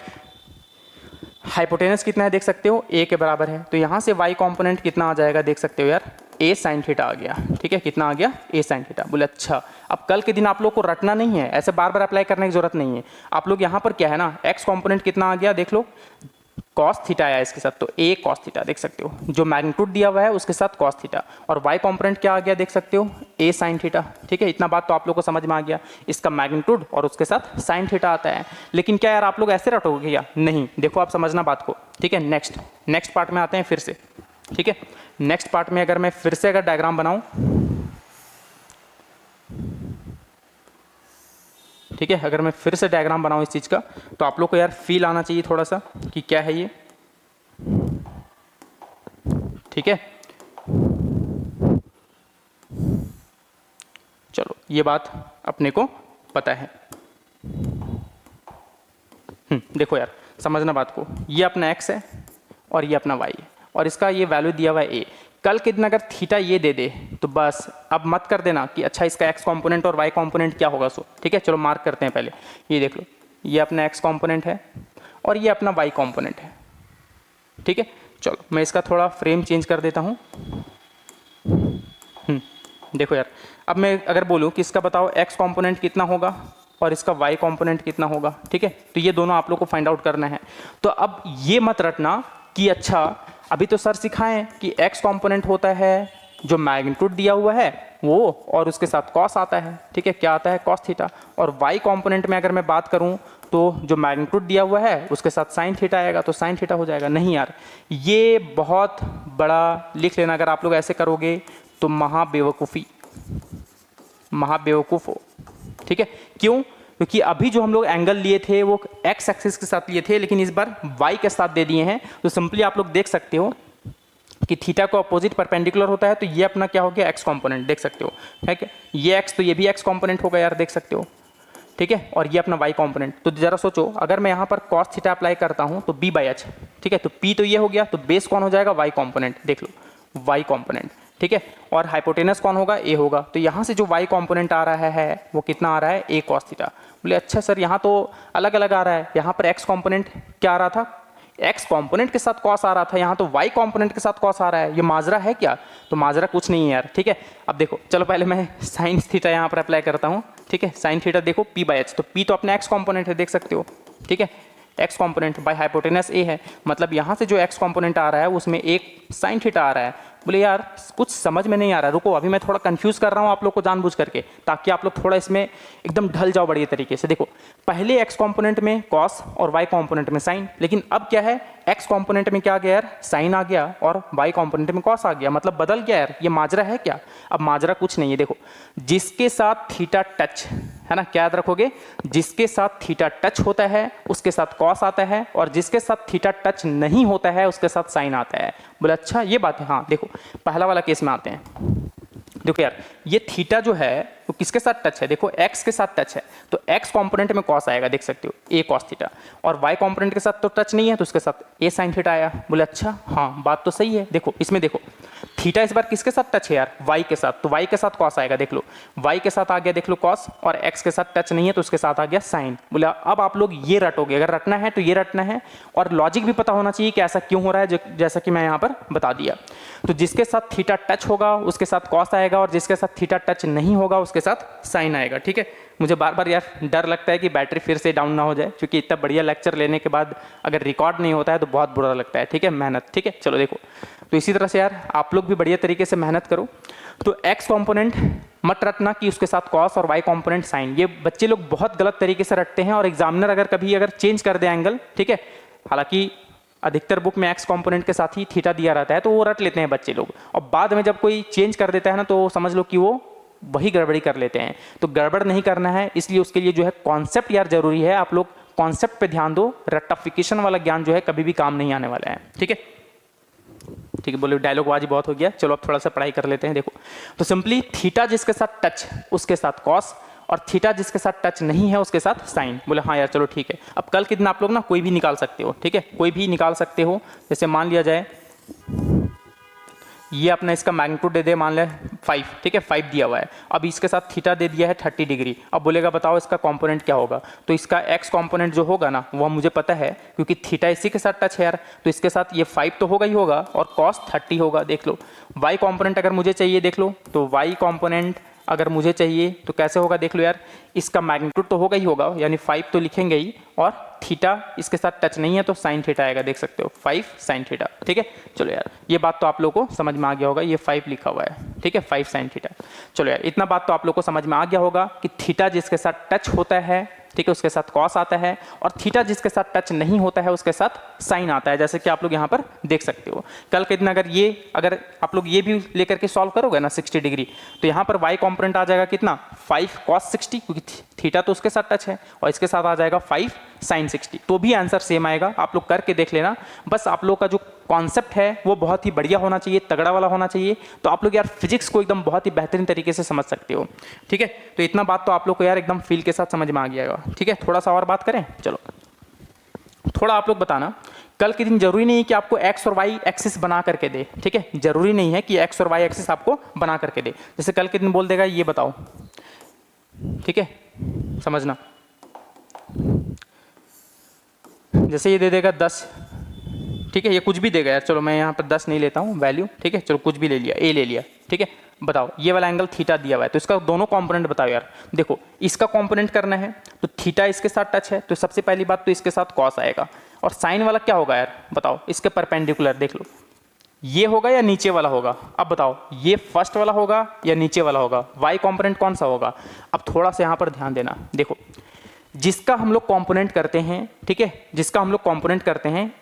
हाइपोटेनस कितना है, देख सकते हो, ए के बराबर है। तो यहाँ से वाई कॉम्पोनेंट कितना आ जाएगा, देख सकते हो यार, ए साइन थीटा आ गया, ठीक है, कितना आ गया, ए साइन थीटा। बोले अच्छा, अब कल के दिन आप लोग को रटना नहीं है, ऐसे बार बार अप्लाई करने की जरूरत नहीं है। आप लोग यहाँ पर क्या है ना, एक्स कॉम्पोनेंट कितना आ गया, देख लो, कॉस थीटा आया इसके साथ, तो ए कॉस थीटा, देख सकते हो, जो मैग्नीट्यूड दिया हुआ है उसके साथ कॉस थीटा, और वाई कॉम्पोनेंट क्या आ गया, देख सकते हो, ए साइन थीटा, ठीक है। इतना बात तो आप लोग को समझ में आ गया, इसका मैग्नीट्यूड और उसके साथ साइन थीटा आता है। लेकिन क्या यार आप लोग ऐसे रटोगे क्या, नहीं, देखो आप समझना बात को, ठीक है। नेक्स्ट पार्ट में आते हैं फिर से, ठीक है। नेक्स्ट पार्ट में अगर मैं फिर से अगर डायग्राम बनाऊं, ठीक है, अगर मैं फिर से डायग्राम बनाऊं इस चीज का, तो आप लोग को यार फील आना चाहिए थोड़ा सा कि क्या है ये, ठीक है। चलो ये बात अपने को पता है। देखो यार समझना बात को, ये अपना एक्स है और ये अपना वाई है, और इसका ये वैल्यू दिया हुआ है ए। कल के दिन अगर थीटा ये दे दे तो बस अब मत कर देना कि अच्छा इसका एक्स कंपोनेंट और वाई कंपोनेंट क्या होगा, सो ठीक है। चलो मार्क करते हैं पहले, ये देख लो, ये अपना एक्स कंपोनेंट है और ये अपना वाई कंपोनेंट है, ठीक है। चलो मैं इसका थोड़ा फ्रेम चेंज कर देता हूँ। देखो यार, अब मैं अगर बोलूँ कि इसका बताओ एक्स कंपोनेंट कितना होगा और इसका वाई कंपोनेंट कितना होगा, ठीक है, तो ये दोनों आप लोग को फाइंड आउट करना है। तो अब ये मत रटना कि अच्छा अभी तो सर सिखाएं कि एक्स कंपोनेंट होता है जो मैग्नीट्यूड दिया हुआ है वो, और उसके साथ कॉस आता है, ठीक है, क्या आता है, कॉस थीटा। और वाई कंपोनेंट में अगर मैं बात करूं तो जो मैग्नीट्यूड दिया हुआ है उसके साथ साइन थीटा आएगा, तो साइन थीटा हो जाएगा। नहीं यार, ये बहुत बड़ा लिख लेना, अगर आप लोग ऐसे करोगे तो महाबेवकूफ़ हो, ठीक है। क्यों, क्योंकि अभी जो हम लोग एंगल लिए थे वो एक्स एक्सिस के साथ लिए थे, लेकिन इस बार वाई के साथ दे दिए हैं। तो सिंपली आप लोग देख सकते हो कि थीटा को अपोजिट परपेंडिकुलर होता है, तो ये अपना क्या हो गया, एक्स कंपोनेंट, देख सकते हो, ठीक है। ये एक्स तो ये भी एक्स कंपोनेंट होगा यार, देख सकते हो, ठीक है। और ये अपना वाई कंपोनेंट। तो जरा सोचो, अगर मैं यहाँ पर कॉस थीटा अप्लाई करता हूँ तो बी बाई एच, ठीक है, तो पी तो ये हो गया, तो बेस कौन हो जाएगा, वाई कंपोनेंट, देख लो, वाई कंपोनेंट, ठीक है। और हाइपोटेनस कौन होगा, ए होगा। तो यहाँ से जो वाई कंपोनेंट आ रहा है वो कितना आ रहा है, ए कॉस थीटा। बोले अच्छा सर यहाँ तो अलग अलग आ रहा है, यहाँ पर एक्स कंपोनेंट क्या आ रहा था, एक्स कंपोनेंट के साथ कॉस आ रहा था, यहाँ तो वाई कंपोनेंट के साथ कॉस आ रहा है, ये माजरा है क्या, तो माजरा कुछ नहीं है यार, ठीक है। अब देखो, चलो पहले मैं साइन थीटा यहाँ पर अप्लाई करता हूँ, ठीक है। साइन थीटा देखो पी बाई एच, तो पी तो अपना एक्स कंपोनेंट है, देख सकते हो, ठीक है, एक्स कंपोनेंट बाय हाइपोटेनस ए है, मतलब यहाँ से जो एक्स कंपोनेंट आ रहा है उसमें एक साइन थीटा आ रहा है। बोले यार कुछ समझ में नहीं आ रहा, रुको अभी मैं थोड़ा कंफ्यूज कर रहा हूँ आप लोग को जानबूझ करके, ताकि आप लोग थोड़ा इसमें एकदम ढल जाओ बढ़िया तरीके से। देखो पहले एक्स कंपोनेंट में कॉस और वाई कंपोनेंट में साइन, लेकिन अब क्या है, एक्स कंपोनेंट में क्या आ गया यार, साइन आ गया, और वाई कंपोनेंट में कॉस आ गया, मतलब बदल गया यार, ये माजरा है क्या। अब माजरा कुछ नहीं है, देखो जिसके साथ थीटा टच है ना, क्या याद रखोगे, जिसके साथ थीटा टच होता है उसके साथ कॉस आता है, और जिसके साथ थीटा टच नहीं होता है उसके साथ साइन आता है। बोले अच्छा ये बात है, हाँ देखो पहला वाला केस में आते हैं। देखो यार ये थीटा जो है वो किसके साथ टच है, देखो एक्स के साथ टच है, तो एक्स कंपोनेंट में कॉस आएगा, देख सकते हो, ए कॉस थीटा, और वाई कंपोनेंट के साथ तो टच नहीं है तो उसके साथ ए साइन थीटा आया। बोले अच्छा हाँ बात तो सही है। देखो इसमें देखो थीटा इस बार किसके साथ टच है यार, वाई के साथ, तो वाई के साथ कॉस आएगा, देख लो वाई के साथ आ गया, देख लो कॉस, और एक्स के साथ टच नहीं है तो उसके साथ आ गया साइन। बोले अब आप लोग ये रटोगे, अगर रटना है तो ये रटना है, और लॉजिक भी पता होना चाहिए कि ऐसा क्यों हो रहा है, जैसा कि मैं यहाँ पर बता दिया। तो जिसके साथ थीटा टच होगा उसके साथ कॉस आएगा, और जिसके साथ थीटा टच नहीं होगा उसके साथ साइन आएगा, ठीक है। मुझे बार बार यार डर लगता है कि बैटरी फिर से डाउन ना हो जाए, क्योंकि इतना बढ़िया लेक्चर लेने के बाद अगर रिकॉर्ड नहीं होता है तो बहुत बुरा लगता है, ठीक है, मेहनत, ठीक है। चलो देखो, तो इसी तरह से यार आप लोग भी बढ़िया तरीके से मेहनत करो। तो एक्स कंपोनेंट मत रटना कि उसके साथ कॉस और वाई कंपोनेंट साइन, ये बच्चे लोग बहुत गलत तरीके से रटते हैं, और एग्जामिनर अगर कभी अगर चेंज कर दे एंगल, ठीक है, हालांकि अधिकतर बुक में एक्स कंपोनेंट के साथ ही थीटा दिया रहता है तो वो रट लेते हैं बच्चे लोग, और बाद में जब कोई चेंज कर देता है ना तो समझ लो कि वो वही गड़बड़ी कर लेते हैं। तो गड़बड़ नहीं करना है, इसलिए उसके लिए जो है कॉन्सेप्ट यार जरूरी है, आप लोग कॉन्सेप्ट पे ध्यान दो, रट्टाफिकेशन वाला ज्ञान जो है कभी भी काम नहीं आने वाला है, ठीक है। ठीक है, बोले डायलॉगबाजी बहुत हो गया, चलो अब थोड़ा सा पढ़ाई कर लेते हैं। देखो तो सिंपली थीटा जिसके साथ टच उसके साथ कॉस, और थीटा जिसके साथ टच नहीं है उसके साथ साइन। बोले हाँ यार चलो ठीक है। अब कल के दिन आप लोग ना कोई भी निकाल सकते हो, ठीक है, कोई भी निकाल सकते हो। जैसे मान लिया जाए ये अपना इसका मैग्नीट्यूड दे दे, मान ले 5, ठीक है, 5 दिया हुआ है। अब इसके साथ थीटा दे दिया है 30 डिग्री। अब बोलेगा बताओ इसका कंपोनेंट क्या होगा, तो इसका एक्स कंपोनेंट जो होगा ना वो मुझे पता है, क्योंकि थीटा इसी के साथ टच है यार, तो इसके साथ ये 5 तो होगा ही होगा और कॉस 30 होगा। देख लो वाई कंपोनेंट अगर मुझे चाहिए, देख लो तो वाई कंपोनेंट अगर मुझे चाहिए तो कैसे होगा, देख लो यार, इसका मैग्नीट्यूड तो होगा ही होगा, यानी 5 तो लिखेंगे ही, और थीटा इसके साथ टच नहीं है तो साइन थीटा आएगा, देख सकते हो 5 साइन थीटा। ठीक है, चलो यार ये बात तो आप लोगों को समझ में आ गया होगा, ये 5 लिखा हुआ है, ठीक है, 5 साइन थीटा। चलो यार इतना बात तो आप लोगों को समझ में आ गया होगा कि थीटा जिसके साथ टच होता है, ठीक है, उसके साथ कॉस आता है, और थीटा जिसके साथ टच नहीं होता है उसके साथ साइन आता है, जैसे कि आप लोग यहाँ पर देख सकते हो। कल के दिन अगर आप लोग ये भी लेकर के सॉल्व करोगे ना 60 डिग्री, तो यहाँ पर y कॉम्पोनेंट आ जाएगा कितना 5 cos 60, क्योंकि थीटा तो उसके साथ टच है, और इसके साथ आ जाएगा 5 sin 60, तो भी आंसर सेम आएगा। आप लोग करके देख लेना, बस आप लोग का जो कॉन्सेप्ट है वो बहुत ही बढ़िया होना चाहिए, तगड़ा वाला होना चाहिए, तो आप लोग यार फिजिक्स को एकदम बहुत ही बेहतरीन तरीके से समझ सकते हो। ठीक है, तो इतना बात तो आप लोग को यार एकदम फील के साथ समझ में आ गया। ठीक है, थोड़ा सा और बात करें, चलो थोड़ा आप लोग बताना, कल के दिन जरूरी नहीं है कि आपको एक्स और वाई एक्सिस बना करके दे, ठीक है, जरूरी नहीं है कि एक्स और वाई एक्सिस आपको बना करके दे। जैसे कल के दिन बोल देगा ये बताओ, ठीक है, समझना, जैसे ये दे देगा 10, ठीक है, ये कुछ भी देगा यार, चलो मैं यहाँ पर 10 नहीं लेता हूँ वैल्यू, ठीक है, चलो कुछ भी ले लिया, ए ले लिया, ठीक है, बताओ ये वाला एंगल थीटा दिया हुआ है, तो इसका दोनों कंपोनेंट बताओ यार। देखो इसका कंपोनेंट करना है तो थीटा इसके साथ टच है, तो सबसे पहली बात तो इसके साथ कॉस आएगा, और साइन वाला क्या होगा यार बताओ, इसके परपेंडिकुलर, देख लो ये होगा या नीचे वाला होगा। अब बताओ ये फर्स्ट वाला होगा या नीचे वाला होगा, वाई कंपोनेंट कौन सा होगा। अब थोड़ा सा यहाँ पर ध्यान देना, देखो जिसका हम लोग कंपोनेंट करते हैं, ठीक है, जिसका हम लोग कंपोनेंट करते हैं,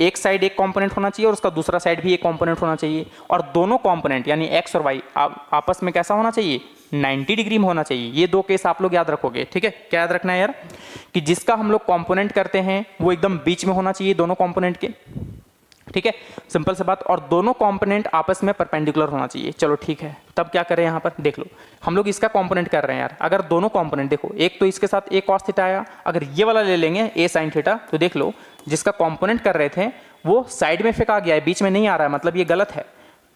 एक साइड एक कंपोनेंट होना चाहिए और उसका दूसरा साइड भी एक कंपोनेंट होना चाहिए, और दोनों कंपोनेंट यानी एक्स और वाई आपस में कैसा होना चाहिए, 90 डिग्री में होना चाहिए। ये दो केस आप लोग याद रखोगे, ठीक है, क्या याद रखना है यार, कि जिसका हम लोग कंपोनेंट करते हैं वो एकदम बीच में होना चाहिए दोनों कंपोनेंट के, ठीक है, सिंपल सी बात, और दोनों कंपोनेंट आपस में परपेंडिकुलर होना चाहिए। चलो ठीक है, तब क्या करें यहाँ पर, देख लो हम लोग इसका कंपोनेंट कर रहे हैं यार, अगर दोनों कंपोनेंट देखो, एक तो इसके साथ एक कॉस थीटा आया, अगर ये वाला ले लेंगे ए साइन थीटा, तो देख लो जिसका कंपोनेंट कर रहे थे वो साइड में फेंका गया है, बीच में नहीं आ रहा है, मतलब ये गलत है,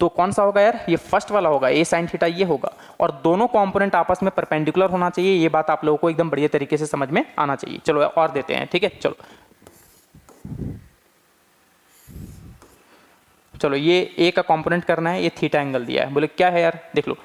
तो कौन सा होगा यार, ये फर्स्ट वाला होगा, ए साइन थीटा ये होगा, और दोनों कंपोनेंट आपस में परपेंडिकुलर होना चाहिए। ये बात आप लोगों को एकदम बढ़िया तरीके से समझ में आना चाहिए। चलो और देते हैं, ठीक है, चलो ये ए का कंपोनेंट करना है, ये थीटा एंगल दिया है, बोले क्या है यार, देख लो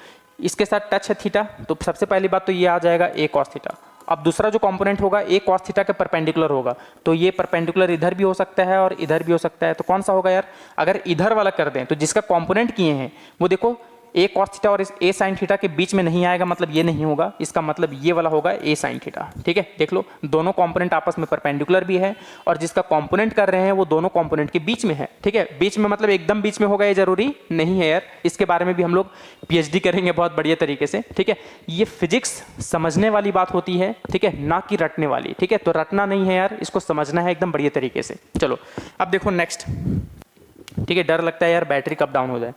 इसके साथ टच है थीटा, तो सबसे पहली बात तो ये आ जाएगा ए कॉस थीटा। अब दूसरा जो कंपोनेंट होगा ए कॉस थीटा के परपेंडिकुलर होगा, तो ये परपेंडिकुलर इधर भी हो सकता है और इधर भी हो सकता है, तो कौन सा होगा यार, अगर इधर वाला कर दें तो जिसका कंपोनेंट किए हैं वो देखो ए कॉस थीटा और ए साइन थीटा के बीच में नहीं आएगा, मतलब ये नहीं होगा, इसका मतलब ये वाला होगा ए साइन थीटा। ठीक है, देख लो दोनों कंपोनेंट आपस में परपेंडिकुलर भी है, और जिसका कंपोनेंट कर रहे हैं वो दोनों कंपोनेंट के बीच में है। ठीक है, बीच में मतलब एकदम बीच में होगा ये जरूरी नहीं है यार, इसके बारे में भी हम लोग पीएचडी करेंगे बहुत बढ़िया तरीके से। ठीक है, ये फिजिक्स समझने वाली बात होती है, ठीक है, ना कि रटने वाली। ठीक है, तो रटना नहीं है यार, इसको समझना है एकदम बढ़िया तरीके से। चलो अब देखो नेक्स्ट, ठीक है, डर लगता है यार बैटरी कब डाउन हो जाए।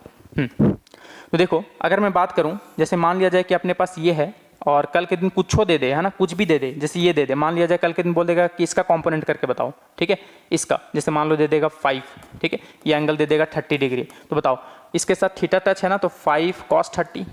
तो देखो अगर मैं बात करूं, जैसे मान लिया जाए कि अपने पास ये है और कल के दिन कुछ दे दे, है ना, कुछ भी दे दे, जैसे ये दे दे, मान लिया जाए कल के दिन बोल देगा कि इसका कंपोनेंट करके बताओ। ठीक है, इसका जैसे मान लो दे देगा 5, ठीक है, ये एंगल दे देगा 30 डिग्री, तो बताओ इसके साथ थीटा टच है ना, तो 5 cos 30,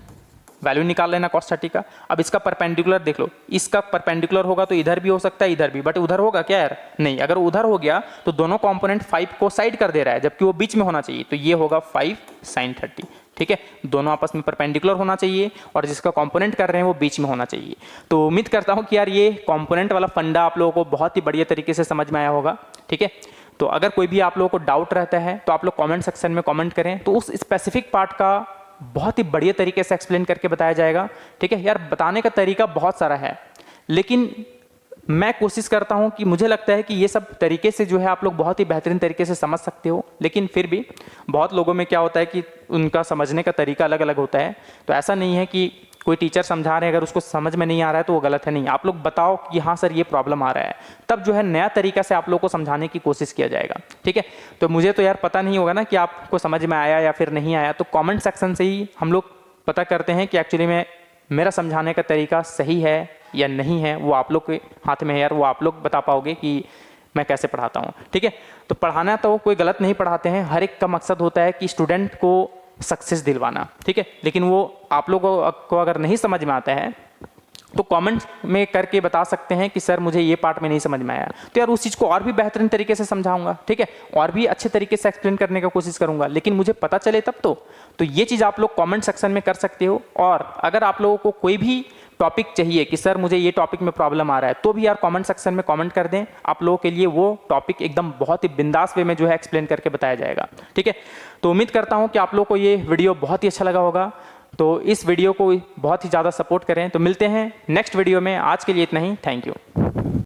वैल्यू निकाल लेना cos 30 का। अब इसका परपेंडिकुलर देख लो, इसका परपेंडिकुलर होगा तो इधर भी हो सकता है इधर भी, बट उधर होगा क्या यार, नहीं, अगर उधर हो गया तो दोनों कंपोनेंट 5 को साइड कर दे रहा है, जबकि वो बीच में होना चाहिए, तो ये होगा 5 sin 30। ठीक है, दोनों आपस में परपेंडिकुलर होना चाहिए और जिसका कंपोनेंट कर रहे हैं वो बीच में होना चाहिए। तो उम्मीद करता हूं कि यार ये कंपोनेंट वाला फंडा आप लोगों को बहुत ही बढ़िया तरीके से समझ में आया होगा। ठीक है, तो अगर कोई भी आप लोगों को डाउट रहता है तो आप लोग कमेंट सेक्शन में कमेंट करें, तो उस स्पेसिफिक पार्ट का बहुत ही बढ़िया तरीके से एक्सप्लेन करके बताया जाएगा। ठीक है यार, बताने का तरीका बहुत सारा है, लेकिन मैं कोशिश करता हूं कि मुझे लगता है कि ये सब तरीके से जो है आप लोग बहुत ही बेहतरीन तरीके से समझ सकते हो, लेकिन फिर भी बहुत लोगों में क्या होता है कि उनका समझने का तरीका अलग अलग होता है। तो ऐसा नहीं है कि कोई टीचर समझा रहे हैं, अगर उसको समझ में नहीं आ रहा है तो वो गलत है नहीं, आप लोग बताओ कि हाँ सर ये प्रॉब्लम आ रहा है, तब जो है नया तरीका से आप लोग को समझाने की कोशिश किया जाएगा। ठीक है, तो मुझे तो यार पता नहीं होगा ना कि आपको समझ में आया या फिर नहीं आया, तो कॉमेंट सेक्शन से ही हम लोग पता करते हैं कि एक्चुअली में मेरा समझाने का तरीका सही है या नहीं है, वो आप लोग के हाथ में है यार, वो आप लोग बता पाओगे कि मैं कैसे पढ़ाता हूँ। ठीक है, तो पढ़ाना तो कोई गलत नहीं पढ़ाते हैं, हर एक का मकसद होता है कि स्टूडेंट को सक्सेस दिलवाना। ठीक है, लेकिन वो आप लोगों को अगर नहीं समझ में आता है तो कमेंट में करके बता सकते हैं कि सर मुझे ये पार्ट में नहीं समझ में आया, तो यार उस चीज़ को और भी बेहतरीन तरीके से समझाऊंगा। ठीक है, और भी अच्छे तरीके से एक्सप्लेन करने का कोशिश करूंगा, लेकिन मुझे पता चले तब तो ये चीज़ आप लोग कमेंट सेक्शन में कर सकते हो। और अगर आप लोगों को कोई भी टॉपिक चाहिए कि सर मुझे ये टॉपिक में प्रॉब्लम आ रहा है, तो भी यार कमेंट सेक्शन में कमेंट कर दें, आप लोगों के लिए वो टॉपिक एकदम बहुत ही बिंदास वे में जो है एक्सप्लेन करके बताया जाएगा। ठीक है, तो उम्मीद करता हूँ कि आप लोगों को ये वीडियो बहुत ही अच्छा लगा होगा, तो इस वीडियो को बहुत ही ज़्यादा सपोर्ट करें। तो मिलते हैं नेक्स्ट वीडियो में, आज के लिए इतना ही, थैंक यू।